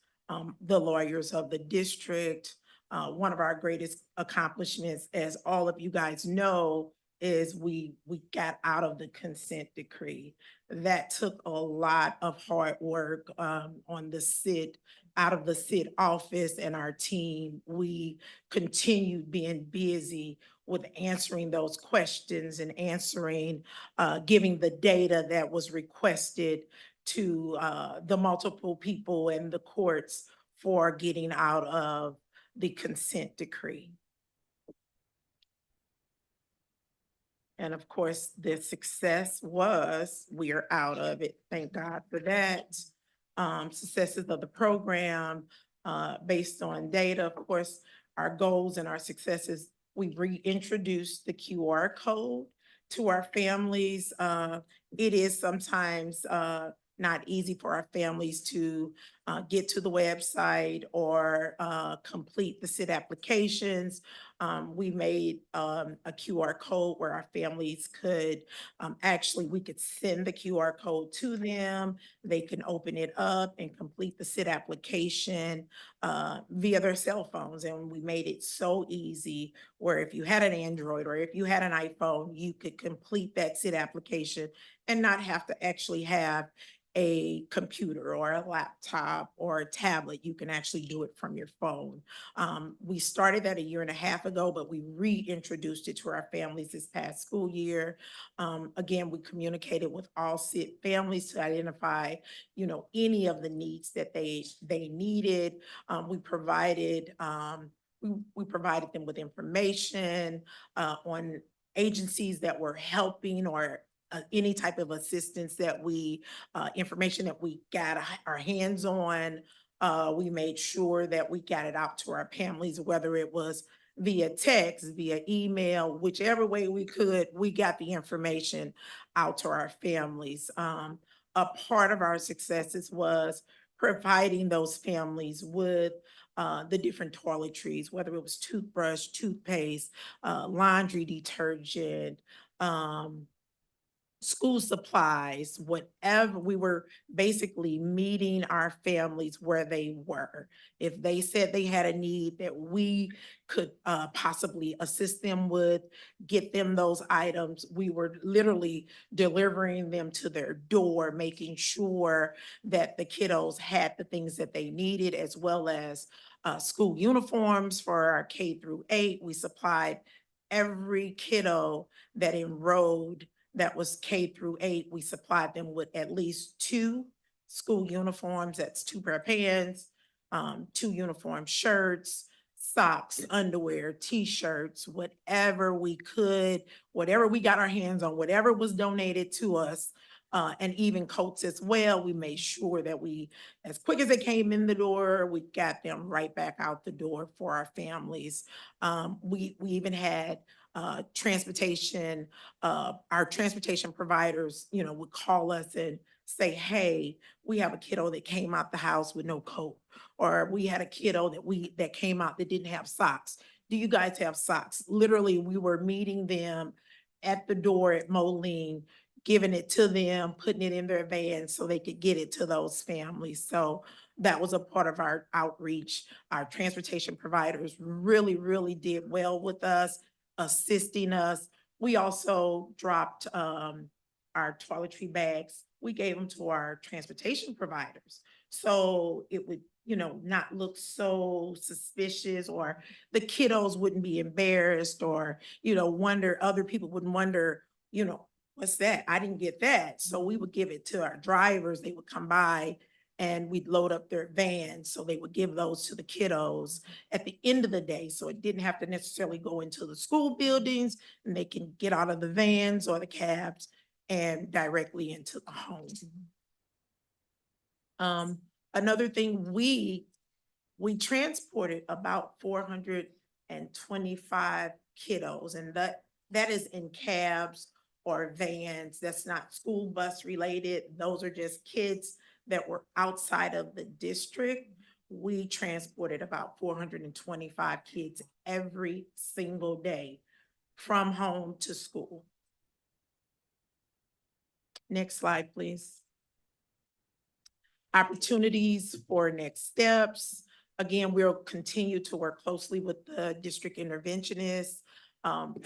the lawyers of the district. One of our greatest accomplishments, as all of you guys know, is we got out of the consent decree. That took a lot of hard work on the SIT, out of the SIT office and our team. We continued being busy with answering those questions and giving the data that was requested to the multiple people and the courts for getting out of the consent decree. And of course, the success was we are out of it. Thank God for that. Successes of the program based on data, of course, our goals and our successes, we reintroduced the QR code to our families. It is sometimes not easy for our families to get to the website or complete the SIT applications. We made a QR code where our families could we could send the QR code to them. They can open it up and complete the SIT application via their cell phones. And we made it so easy where if you had an Android or if you had an iPhone, you could complete that SIT application and not have to actually have a computer or a laptop or a tablet. You can actually do it from your phone. We started that a year and a half ago, but we reintroduced it to our families this past school year. Again, we communicated with all SIT families to identify, any of the needs that they needed. We provided them with information on agencies that were helping or any type of assistance that information that we got our hands on. We made sure that we got it out to our families, whether it was via text, via email, whichever way we could, we got the information out to our families. A part of our successes was providing those families with the different toiletries, whether it was toothbrush, toothpaste, laundry detergent, school supplies, whatever. We were basically meeting our families where they were. If they said they had a need that we could possibly assist them with, get them those items, we were literally delivering them to their door, making sure that the kiddos had the things that they needed, as well as school uniforms for our K-8. We supplied every kiddo that enrolled that was K-8. We supplied them with at least 2 school uniforms. That's 2 pair of pants, 2 uniform shirts, socks, underwear, t-shirts, whatever we could, whatever we got our hands on, whatever was donated to us, and even coats as well. We made sure that as quick as they came in the door, we got them right back out the door for our families. We even had transportation, our transportation providers, would call us and say, hey, we have a kiddo that came out the house with no coat, or we had a kiddo that came out that didn't have socks. Do you guys have socks? Literally, we were meeting them at the door at Moline, giving it to them, putting it in their van so they could get it to those families. So that was a part of our outreach. Our transportation providers really, really did well with us, assisting us. We also dropped our toiletry bags. We gave them to our transportation providers. So it would, not look so suspicious, or the kiddos wouldn't be embarrassed, or, other people wouldn't wonder, what's that? I didn't get that. So we would give it to our drivers. They would come by and we'd load up their vans. So they would give those to the kiddos at the end of the day. So it didn't have to necessarily go into the school buildings, and they can get out of the vans or the cabs and directly into the home. Another thing, we transported about 425 kiddos, and that is in cabs or vans. That's not school bus related. Those are just kids that were outside of the district. We transported about 425 kids every single day from home to school. Next slide, please. Opportunities for next steps. Again, we'll continue to work closely with the district interventionists,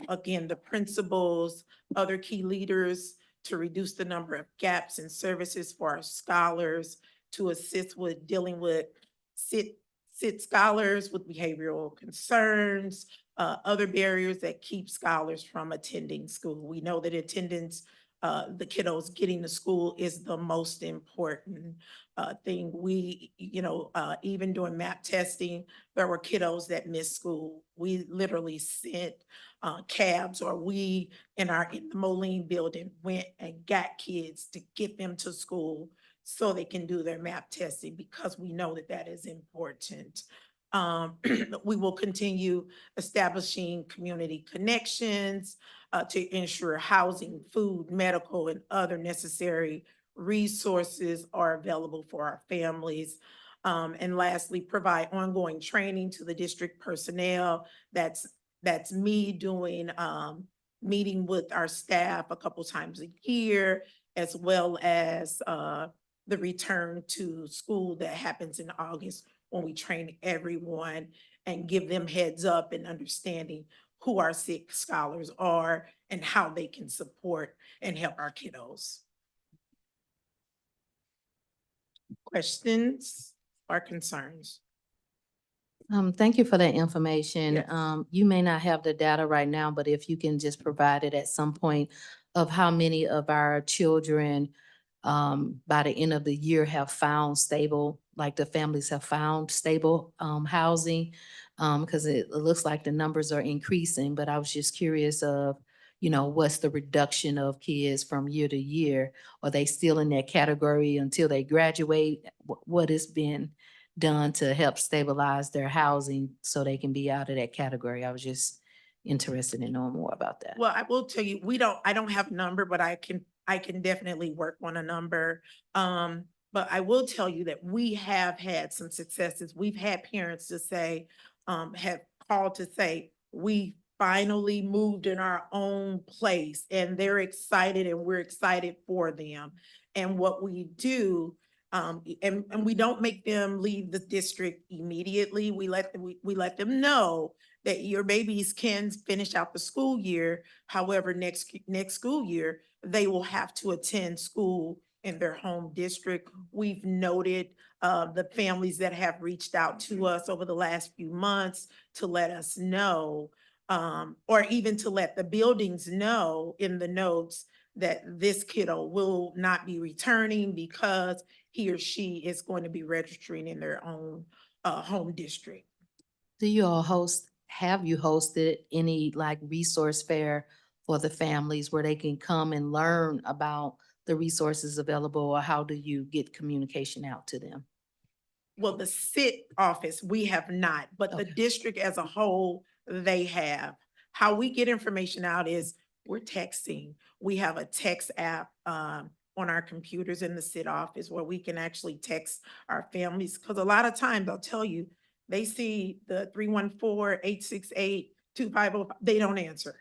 again, the principals, other key leaders, to reduce the number of gaps in services for our scholars, to assist with dealing with SIT scholars with behavioral concerns, other barriers that keep scholars from attending school. We know that attendance, the kiddos getting to school, is the most important thing. We, even doing MAP testing, there were kiddos that missed school. We literally sent cabs, or we in the Moline building went and got kids to get them to school so they can do their MAP testing, because we know that that is important. We will continue establishing community connections to ensure housing, food, medical, and other necessary resources are available for our families. And lastly, provide ongoing training to the district personnel. That's me doing, meeting with our staff a couple times a year, as well as, the return to school that happens in August when we train everyone and give them heads up and understanding who our sick scholars are and how they can support and help our kiddos. Questions or concerns? Thank you for that information. Yes. You may not have the data right now, but if you can just provide it at some point of how many of our children by the end of the year have found stable, like the families have found stable housing. Because it looks like the numbers are increasing, but I was just curious of, what's the reduction of kids from year to year? Are they still in that category until they graduate? What has been done to help stabilize their housing so they can be out of that category? I was just interested in knowing more about that. Well, I will tell you, I don't have a number, but I can definitely work on a number. But I will tell you that we have had some successes. We've had parents to say, have called to say, we finally moved in our own place, and they're excited and we're excited for them. And what we do, and we don't make them leave the district immediately. We let them know that your babies can finish out the school year. However, next school year, they will have to attend school in their home district. We've noted the families that have reached out to us over the last few months to let us know, or even to let the buildings know in the notes that this kiddo will not be returning because he or she is going to be registering in their own home district. Do you all have you hosted any like resource fair for the families where they can come and learn about the resources available, or how do you get communication out to them? Well, the SIT office, we have not, but the Okay. district as a whole, they have. How we get information out is we're texting. We have a text app on our computers in the SIT office where we can actually text our families. Because a lot of times they'll tell you, they see the 314-868-2505, they don't answer.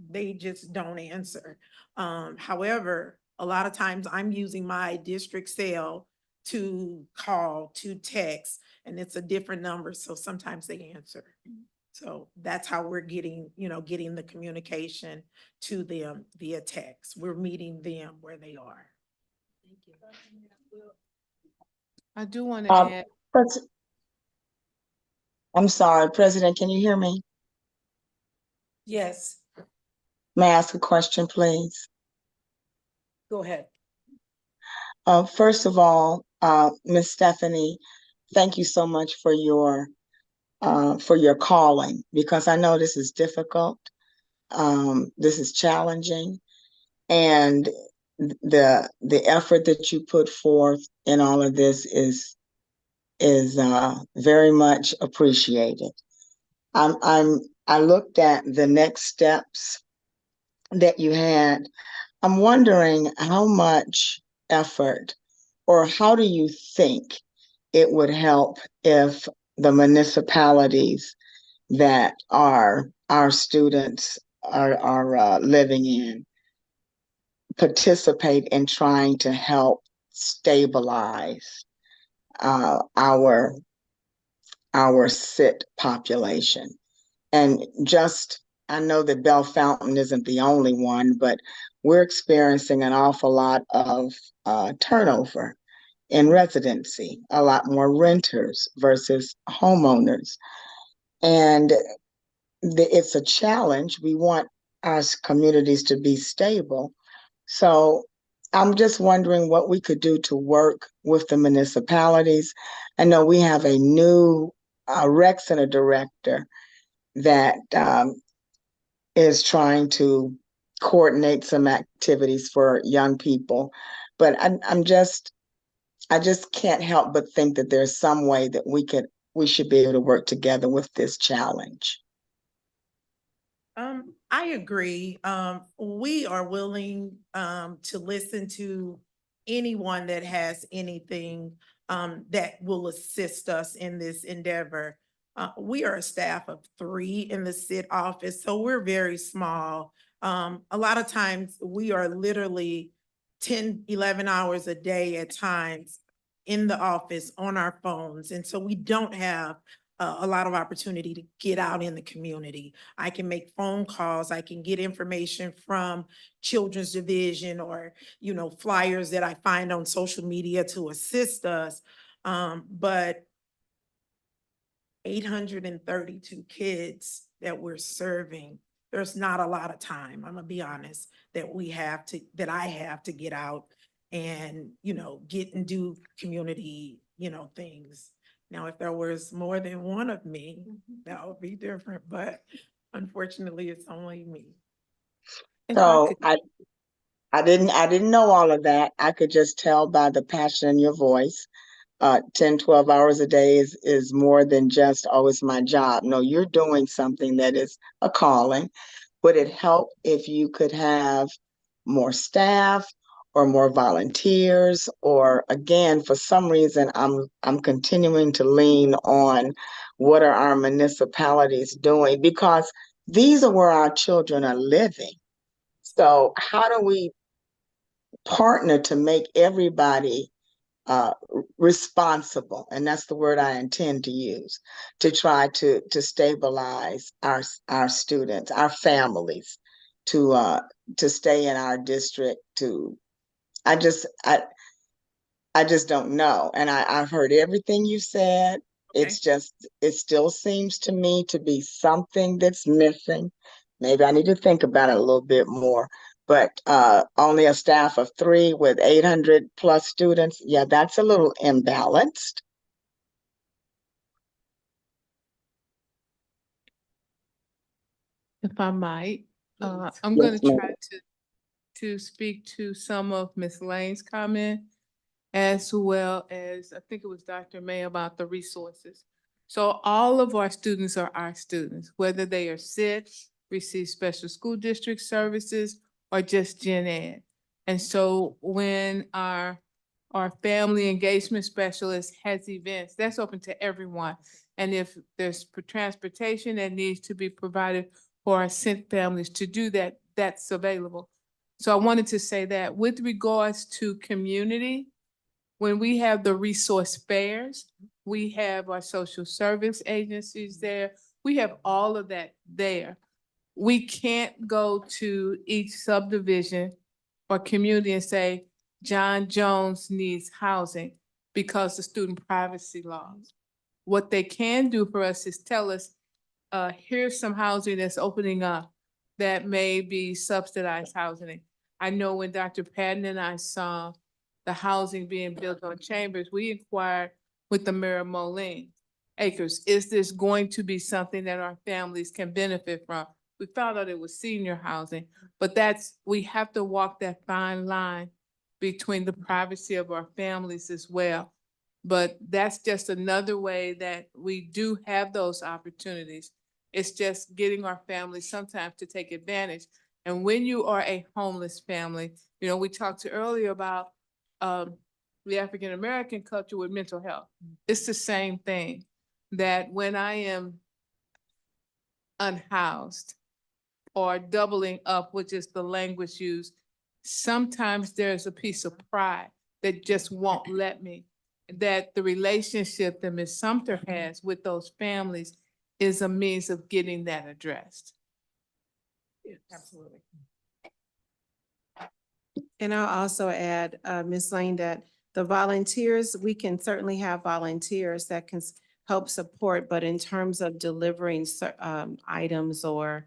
They just don't answer. However, a lot of times I'm using my district cell to call, to text, and it's a different number, so sometimes they answer. So that's how we're getting the communication to them via text. We're meeting them where they are. Thank you. I do want to add, I'm sorry, President, can you hear me? Yes, May I ask a question, please? go ahead. First of all, Ms. Stephanie, thank you so much for your calling, because I know this is difficult. This is challenging, and the effort that you put forth in all of this is very much appreciated. I looked at the next steps that you had. I'm wondering how much effort, or how do you think it would help if the municipalities that our students are living in participate in trying to help stabilize our SIT population? And just, I know that Bell Fountain isn't the only one, but we're experiencing an awful lot of turnover in residency, a lot more renters versus homeowners. And it's a challenge. We want our communities to be stable. So I'm just wondering what we could do to work with the municipalities. I know we have a new rec center director that is trying to coordinate some activities for young people, but I just can't help but think that there's some way that we should be able to work together with this challenge. I agree. We are willing to listen to anyone that has anything that will assist us in this endeavor. We are a staff of 3 in the SIT office, so we're very small. A lot of times we are literally 10, 11 hours a day at times in the office on our phones. And so we don't have a lot of opportunity to get out in the community. I can make phone calls, I can get information from Children's Division or, flyers that I find on social media to assist us. But 832 kids that we're serving, there's not a lot of time, I'm gonna be honest, that I have to get out and, get and do community, things. Now, if there was more than one of me, that would be different, but unfortunately, it's only me. If I So could- I didn't know all of that. I could just tell by the passion in your voice. 10, 12 hours a day is more than just, oh, it's my job. No, you're doing something that is a calling. Would it help if you could have more staff or more volunteers? Or again, for some reason, I'm continuing to lean on what are our municipalities doing, because these are where our children are living. So how do we partner to make everybody responsible? And that's the word I intend to use, to try to stabilize our students, our families, to stay in our district. I just don't know. And I've heard everything you said. It's just, it still seems to me to be something that's missing. Maybe I need to think about it a little bit more. But only a staff of 3 with 800 plus students, yeah, that's a little imbalanced. If I might, I'm Yes, gonna ma'am. try to speak to some of Ms. Lane's comment, as well as, I think it was Dr. May, about the resources. So all of our students are our students, whether they are SIT, receive special school district services, or just gen ed. And so when our family engagement specialist has events, that's open to everyone. And if there's transportation that needs to be provided for our SIT families to do that, that's available. So I wanted to say that with regards to community, when we have the resource fairs, we have our social service agencies there. We have all of that there. We can't go to each subdivision or community and say, John Jones needs housing because of student privacy laws. What they can do for us is tell us, here's some housing that's opening up that may be subsidized housing. I know when Dr. Patton and I saw the housing being built on Chambers, we inquired with the Mayor of Moline Acres, is this going to be something that our families can benefit from? We found out it was senior housing, but we have to walk that fine line between the privacy of our families as well. But that's just another way that we do have those opportunities. It's just getting our families sometimes to take advantage. And when you are a homeless family, we talked earlier about the African-American culture with mental health. It's the same thing, that when I am unhoused or doubling up, which is the language used, sometimes there's a piece of pride that just won't let me. That the relationship that Ms. Sumter has with those families is a means of getting that addressed. Absolutely. And I'll also add, Ms. Lane, that the volunteers, we can certainly have volunteers that can help support, but in terms of delivering items or,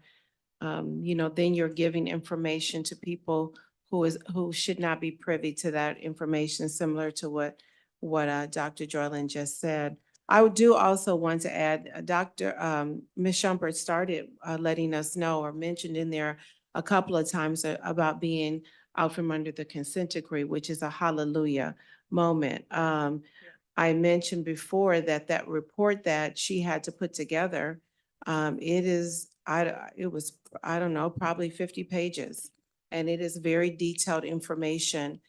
then you're giving information to people who should not be privy to that information, similar to what Dr. Joylin just said. I do also want to add, Ms. Shumpert started letting us know, or mentioned in there a couple of times, about being out from under the consent decree, which is a hallelujah moment. I mentioned before that report that she had to put together, it was, I don't know, probably 50 pages. And it is very detailed information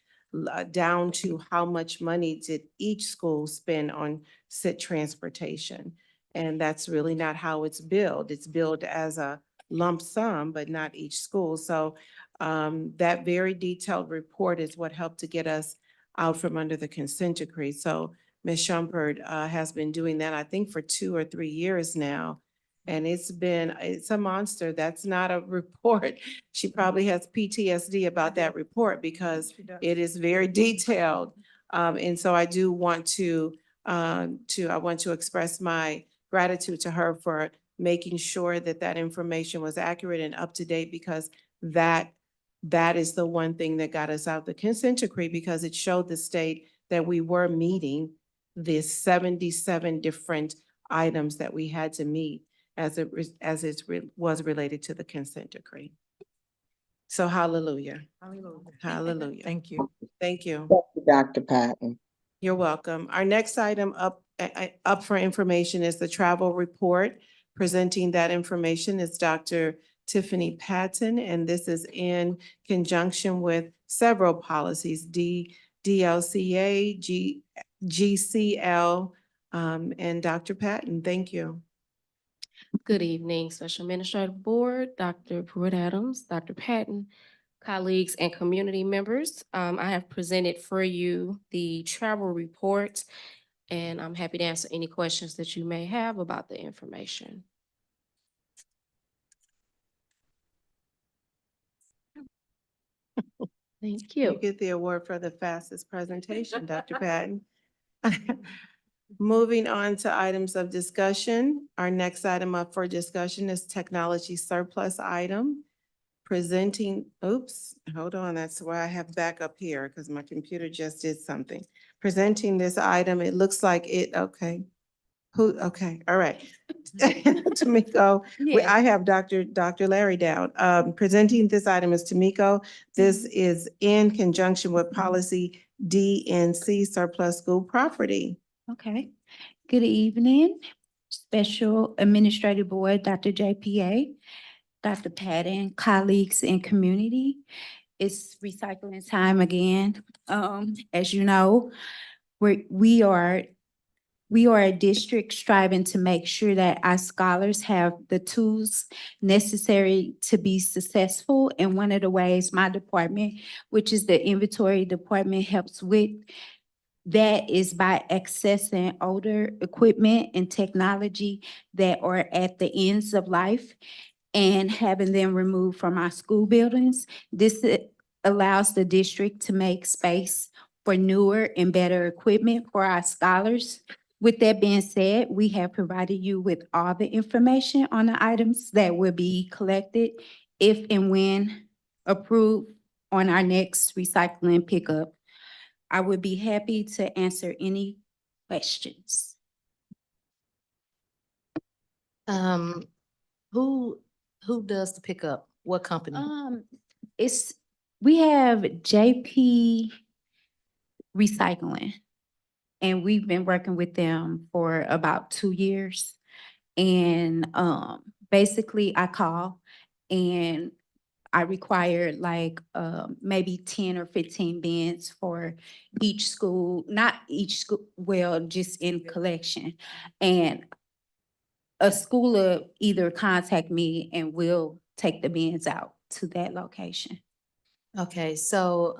down to how much money did each school spend on said transportation. And that's really not how it's billed. It's billed as a lump sum, but not each school. So that very detailed report is what helped to get us out from under the consent decree. So Ms. Shumpert has been doing that, I think, for 2 or 3 years now. And it's a monster. That's not a report. She probably has PTSD about that report because it is very detailed. And so I do want I want to express my gratitude to her for making sure that that information was accurate and up to date, because that is the one thing that got us out the consent decree, because it showed the state that we were meeting the 77 different items that we had to meet as it was related to the consent decree. So hallelujah. Hallelujah. Hallelujah. Thank you. Thank you. Thank you, Dr. Patton. You're welcome. Our next item up for information is the travel report. Presenting that information is Dr. Tiffany Patton, and this is in conjunction with several policies, DLCA, GCL, and Dr. Patton. Thank you. Good evening, Special Administrative Board, Dr. Pruitt Adams, Dr. Patton, colleagues, and community members. I have presented for you the travel report, and I'm happy to answer any questions that you may have about the information. Thank You you. get the award for the fastest presentation, Dr. Patton. Moving on to items of discussion. Our next item up for discussion is technology surplus item. Presenting, oops, hold on, that's why I have backup here because my computer just did something. Presenting this item, it looks like okay. Okay, all right. Tamiko, Yeah. I have Dr. Larry down. Presenting this item is Tamiko. This is in conjunction with policy DNC surplus school property. Okay. Good evening, Special Administrative Board, Dr. JPA, Dr. Patton, colleagues and community. It's recycling time again. As you know, we are a district striving to make sure that our scholars have the tools necessary to be successful. And one of the ways my department, which is the inventory department, helps with that is by accessing older equipment and technology that are at the ends of life and having them removed from our school buildings. This allows the district to make space for newer and better equipment for our scholars. With that being said, we have provided you with all the information on the items that will be collected if and when approved on our next recycling pickup. I would be happy to answer any questions. Who does the pickup? What company? We have JP Recycling, and we've been working with them for about 2 years. And basically I call and I require like maybe 10 or 15 bins for each school, not each school, well, just in collection. And a school will either contact me and we'll take the bins out to that location. Okay, so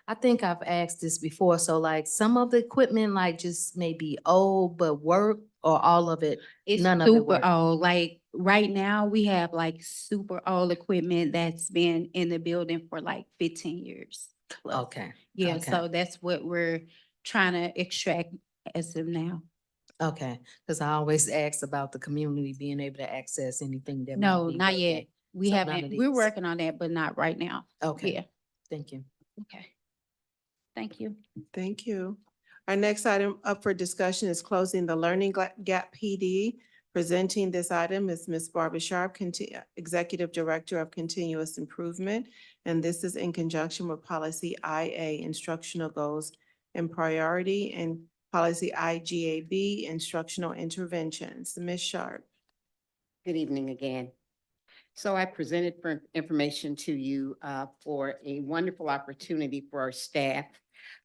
I think I've asked this before. So like some of the equipment like just maybe old but work, or all of it? It's None of it super work? old. Like right now, we have like super old equipment that's been in the building for like 15 years. plus. Okay. Yeah, okay. so that's what we're trying to extract as of now. Okay, because I always ask about the community being able to access anything that. might No, be not working. yet. We So none haven't, of we're these. working on that, but not right now. Okay. Yeah, Thank you. okay. Thank you. Thank you. Our next item up for discussion is closing the Learning Gap PD. Presenting this item is Ms. Barbara Sharp, Executive Director of Continuous Improvement. And this is in conjunction with policy IA, Instructional Goals and Priority, and policy IGAB, Instructional Interventions. Ms. Sharp. Good evening again. So I presented for information to you for a wonderful opportunity for our staff.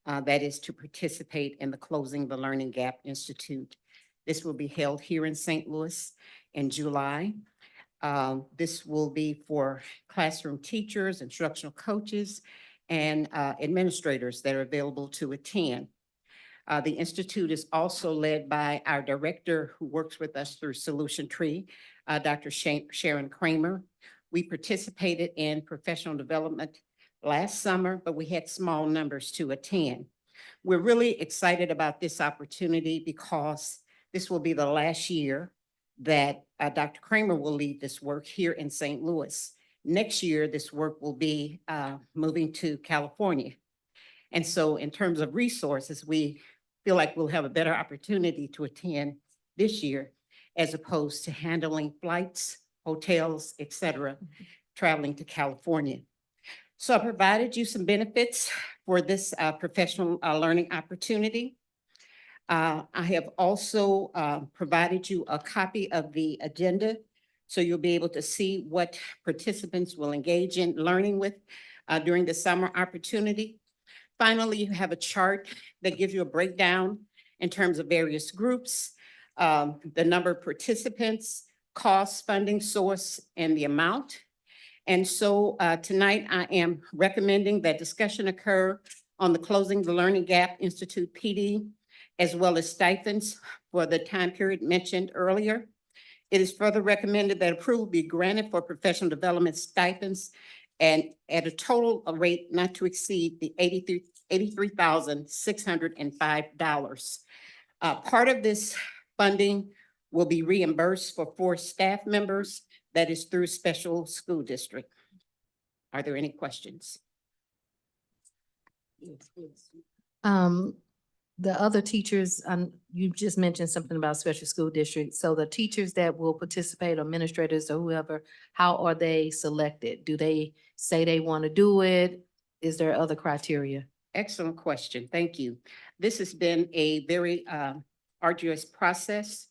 That is to participate in the Closing the Learning Gap Institute. This will be held here in St. Louis in July. This will be for classroom teachers, instructional coaches, and administrators that are available to attend. The Institute is also led by our director who works with us through Solution Tree, Dr. Sharon Kramer. We participated in professional development last summer, but we had small numbers to attend. We're really excited about this opportunity because this will be the last year that Dr. Kramer will lead this work here in St. Louis. Next year, this work will be moving to California. And so in terms of resources, we feel like we'll have a better opportunity to attend this year as opposed to handling flights, hotels, et cetera, traveling to California. So I provided you some benefits for this professional learning opportunity. I have also provided you a copy of the agenda, so you'll be able to see what participants will engage in learning with during the summer opportunity. Finally, you have a chart that gives you a breakdown in terms of various groups, the number of participants, cost, funding source, and the amount. And so tonight I am recommending that discussion occur on the Closing the Learning Gap Institute PD, as well as stipends for the time period mentioned earlier. It is further recommended that approval be granted for professional development stipends and at a total rate not to exceed the $83,605. Part of this funding will be reimbursed for 4 staff members. That is through special school district. Are there any questions? Yes, please. The other teachers, you just mentioned something about special school districts. So the teachers that will participate, administrators or whoever, how are they selected? Do they say they want to do it? Is there other criteria? Excellent question. Thank you. This has been a very arduous process.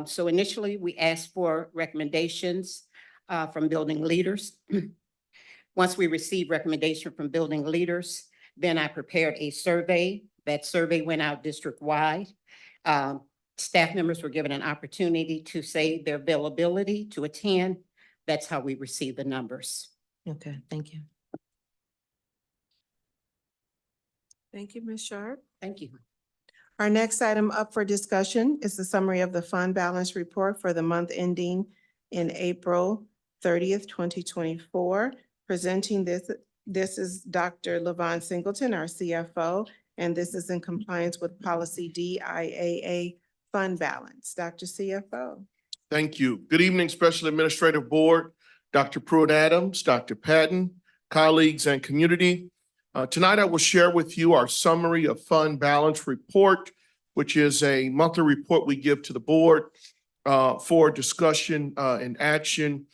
So initially, we asked for recommendations from building leaders. Once we received recommendation from building leaders, then I prepared a survey. That survey went out district-wide. Staff members were given an opportunity to say their availability to attend. That's how we received the numbers. Okay, thank you. Thank you, Ms. Sharp. Thank you. Our next item up for discussion is the summary of the fund balance report for the month ending in April 30th, 2024. Presenting this is Dr. Levon Singleton, our CFO, and this is in compliance with policy DIAA fund balance. Dr. CFO. Thank you. Good evening, Special Administrative Board, Dr. Pruitt-Adams, Dr. Patton, colleagues, and community. Tonight, I will share with you our summary of fund balance report, which is a monthly report we give to the board for discussion and action.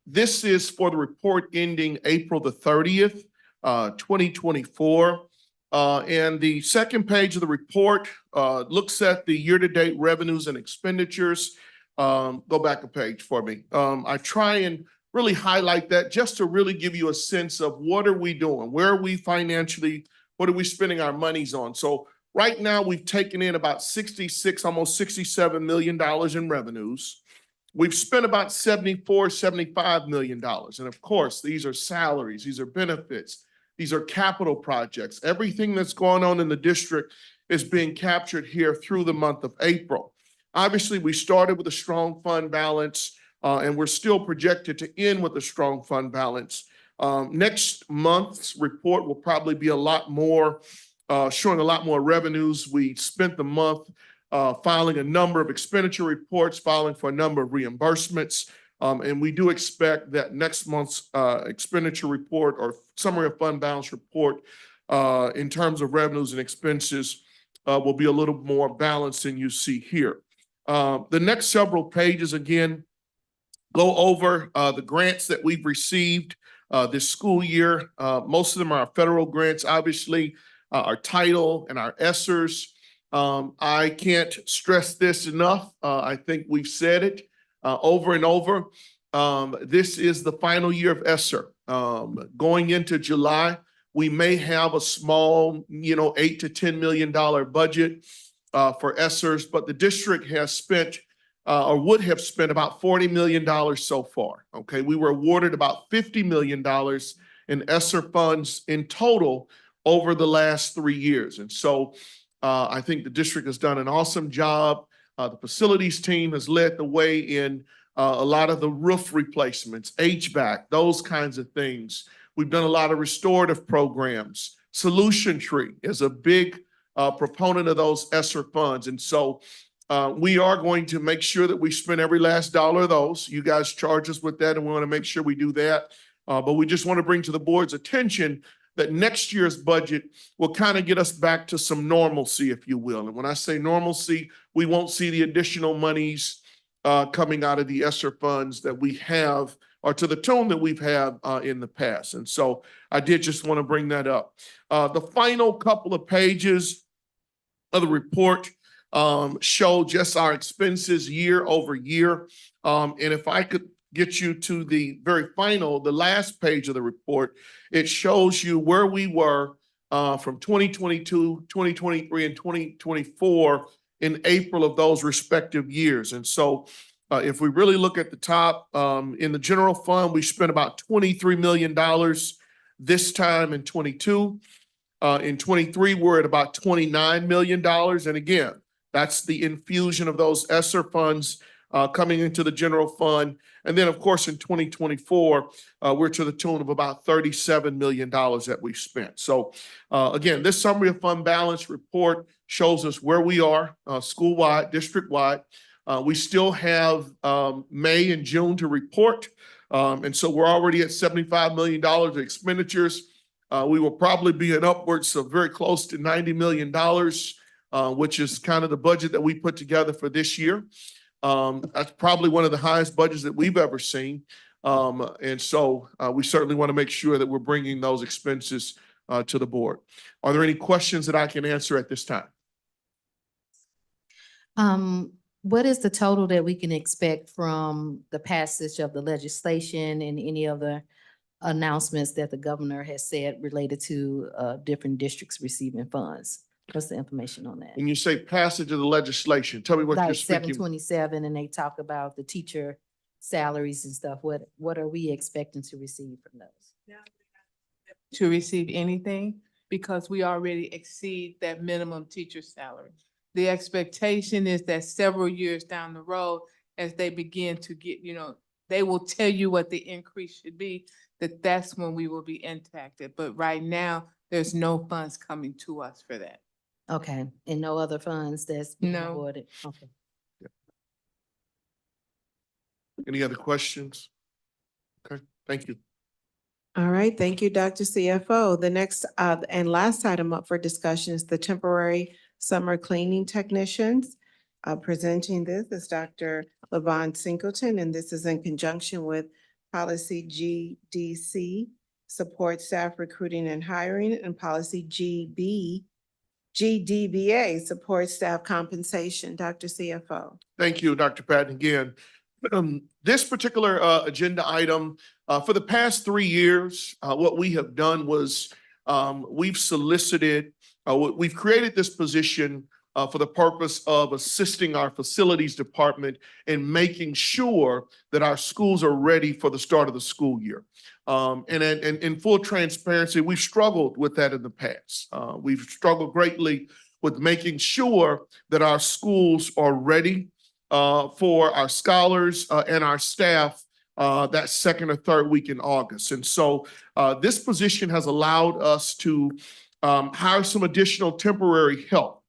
This is for the report ending April the 30th, 2024. And the second page of the report looks at the year-to-date revenues and expenditures. Go back a page for me. I try and really highlight that just to really give you a sense of what are we doing? Where are we financially? What are we spending our monies on? So right now we've taken in about almost $67 million in revenues. We've spent about $75 million. And of course, these are salaries, these are benefits, these are capital projects. Everything that's going on in the district is being captured here through the month of April. Obviously, we started with a strong fund balance, and we're still projected to end with a strong fund balance. Next month's report will probably be a lot more, showing a lot more revenues. We spent the month filing a number of expenditure reports, filing for a number of reimbursements. And we do expect that next month's expenditure report or summary of fund balance report in terms of revenues and expenses will be a little more balanced than you see here. The next several pages, again, go over the grants that we've received this school year. Most of them are federal grants, obviously, our title and our ESSERs. I can't stress this enough. I think we've said it over and over. this is the final year of ESSER. Going into July, we may have a small, $8 to $10 million budget for ESSERs, but the district has spent or would have spent about $40 million so far. Okay, we were awarded about $50 million in ESSER funds in total over the last 3 years. And so I think the district has done an awesome job. The facilities team has led the way in a lot of the roof replacements, HVAC, those kinds of things. We've done a lot of restorative programs. Solution Tree is a big proponent of those ESSER funds. And so we are going to make sure that we spend every last dollar of those. You guys charge us with that, and we want to make sure we do that. But we just want to bring to the board's attention that next year's budget will kind of get us back to some normalcy, if you will. And when I say normalcy, we won't see the additional monies coming out of the ESSER funds that we have, or to the tune that we've had in the past. And so I did just want to bring that up. The final couple of pages of the report show just our expenses year over year. And if I could get you to the very final, the last page of the report, it shows you where we were from 2022, 2023, and 2024 in April of those respective years. And so if we really look at the top, in the general fund, we spent about $23 million this time in 22. In 23, we're at about $29 million. And again, that's the infusion of those ESSER funds coming into the general fund. And then, of course, in 2024, we're to the tune of about $37 million that we've spent. So again, this summary of fund balance report shows us where we are school-wide, district-wide. We still have May and June to report. And so we're already at $75 million of expenditures. We will probably be in upwards of very close to $90 million, which is kind of the budget that we put together for this year. That's probably one of the highest budgets that we've ever seen. And so we certainly want to make sure that we're bringing those expenses to the board. Are there any questions that I can answer at this time? What is the total that we can expect from the passage of the legislation and any other announcements that the governor has said related to different districts receiving funds? What's the information on that? When you say passage of the legislation, tell me what you're Like speaking. 727, and they talk about the teacher salaries and stuff. What are we expecting to receive from those? To receive anything, because we already exceed that minimum teacher salary. The expectation is that several years down the road, as they begin to get, they will tell you what the increase should be, that's when we will be impacted. But right now, there's no funds coming to us for that. Okay, and no other funds that's being No. awarded? Okay. Any other questions? Okay, thank you. All right, thank you, Dr. CFO. The next and last item up for discussion is the temporary summer cleaning technicians. Presenting this is Dr. Levon Singleton, and this is in conjunction with Policy GDC, Support Staff Recruiting and Hiring, and Policy GDBA, Support Staff Compensation. Dr. CFO. Thank you, Dr. Patton, again. This particular agenda item, for the past 3 years, what we have done was we've solicited, we've created this position for the purpose of assisting our facilities department in making sure that our schools are ready for the start of the school year. And in full transparency, we've struggled with that in the past. We've struggled greatly with making sure that our schools are ready for our scholars and our staff that second or third week in August. And so this position has allowed us to hire some additional temporary help.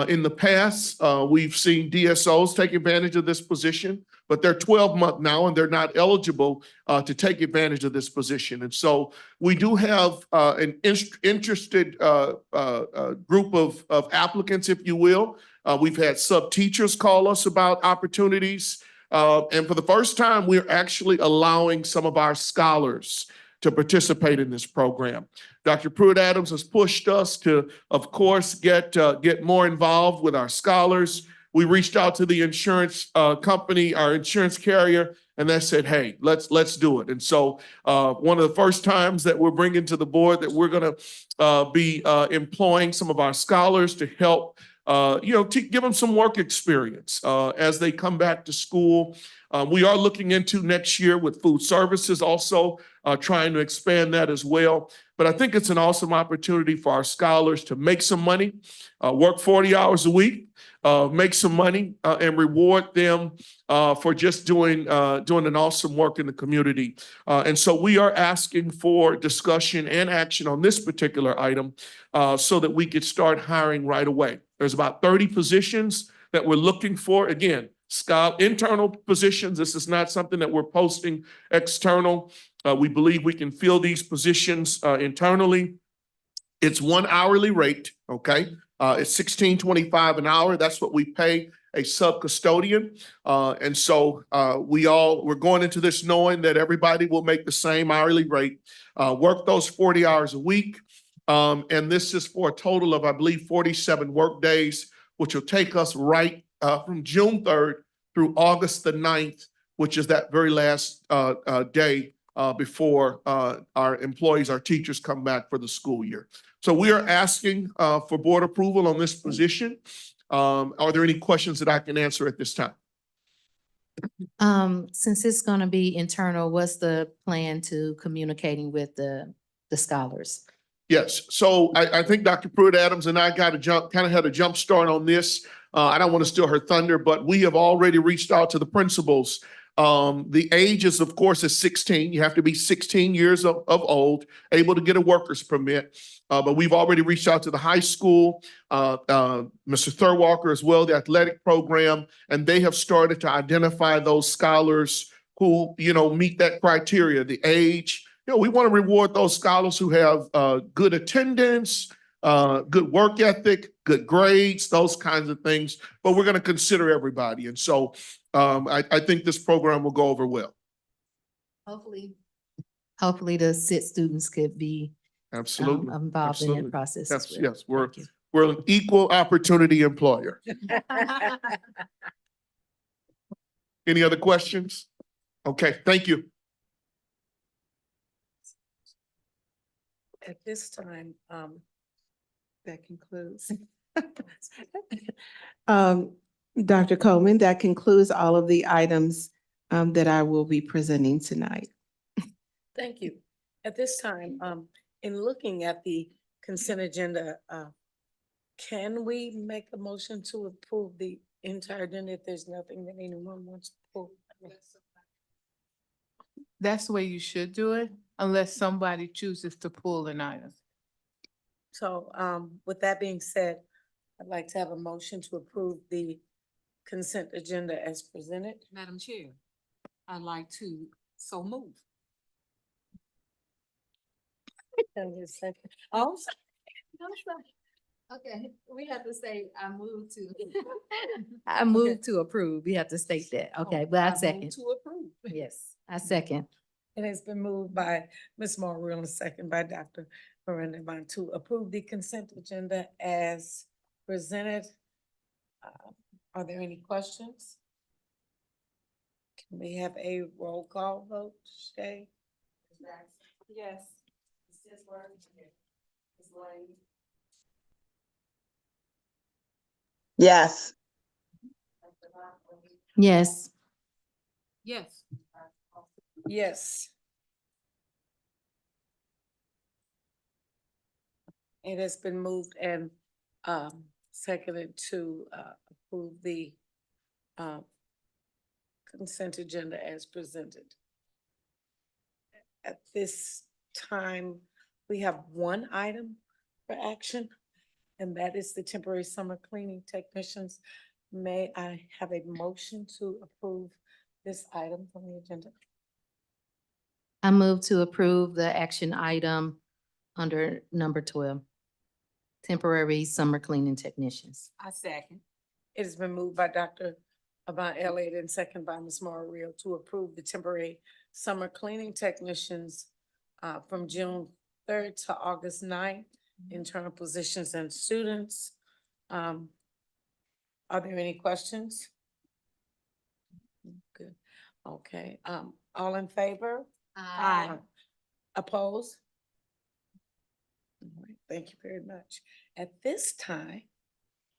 In the past, we've seen DSOs take advantage of this position, but they're 12-month now and they're not eligible to take advantage of this position. And so we do have an interested group of applicants, if you will. We've had sub-teachers call us about opportunities. And for the first time, we're actually allowing some of our scholars to participate in this program. Dr. Pruitt-Adams has pushed us to, of course, get more involved with our scholars. We reached out to the insurance company, our insurance carrier, and they said, hey, let's do it. And so one of the first times that we're bringing to the board that we're going to be employing some of our scholars to help to give them some work experience as they come back to school. We are looking into next year with food services also, trying to expand that as well. But I think it's an awesome opportunity for our scholars to make some money, work 40 hours a week, make some money, and reward them for just doing an awesome work in the community. And so we are asking for discussion and action on this particular item so that we could start hiring right away. There's about 30 positions that we're looking for. Again, internal positions. This is not something that we're posting external. We believe we can fill these positions internally. It's 1 hourly rate, okay? It's $16.25 an hour. That's what we pay a sub-custodian. And so we're going into this knowing that everybody will make the same hourly rate, work those 40 hours a week. And this is for a total of, I believe, 47 work days, which will take us right from June 3rd through August the 9th, which is that very last day before our employees, our teachers come back for the school year. So we are asking for board approval on this position. Are there any questions that I can answer at this time? Since it's gonna be internal, what's the plan to communicating with the scholars? Yes, so I think Dr. Pruitt-Adams and I had a jump start on this. I don't want to steal her thunder, but we have already reached out to the principals. The age is, of course, is 16. You have to be 16 years of old, able to get a worker's permit. But we've already reached out to the high school, Mr. Thurwalker as well, the athletic program, and they have started to identify those scholars who, meet that criteria, the age. We want to reward those scholars who have good attendance, good work ethic, good grades, those kinds of things. But we're going to consider everybody. And so I think this program will go over well. Hopefully the SIT students could be Absolutely. involved in that process as well. Yes, we're an equal opportunity employer. Any other questions? Okay, thank you. At this time, That concludes. Dr. Coleman, that concludes all of the items that I will be presenting tonight. thank you. At this time, in looking at the consent agenda, can we make a motion to approve the entire agenda if there's nothing that anyone wants to pull? That's the way you should do it, unless somebody chooses to pull an item. So, with that being said, I'd like to have a motion to approve the consent agenda as presented. Madam Chair, I'd like to so move. Oh, Okay, we have to say, I move to. I move to approve. We have to state that. Okay, but I move second. To approve. Yes, I second. it has been moved by Ms. Morrill and second by Dr. Miranda Devine to approve the consent agenda as presented. Are there any questions? Can we have a roll call vote, Shay? Yes. Ms. Tisler? Ms. Lane? Yes. Yes. Yes. Yes. It has been moved and seconded to approve the consent agenda as presented. At this time, we have one item for action, and that is the temporary summer cleaning technicians. May I have a motion to approve this item from the agenda? I move to approve the action item under number 12. Temporary summer cleaning technicians. I second. It has been moved by Dr. Avant Elliott and second by Ms. Morrill to approve the temporary summer cleaning technicians from June 3rd to August 9th, internal positions and students. Are there any questions? Good. Okay, all in favor? Aye. Oppose? All right, thank you very much. At this time,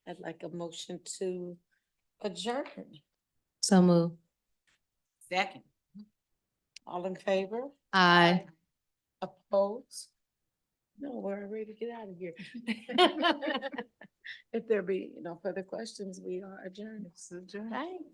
I'd like a motion to adjourn. So move. Second. All in favor? Aye. Oppose? No, we're ready to get out of here. If there be no further questions, we are adjourned. Thanks.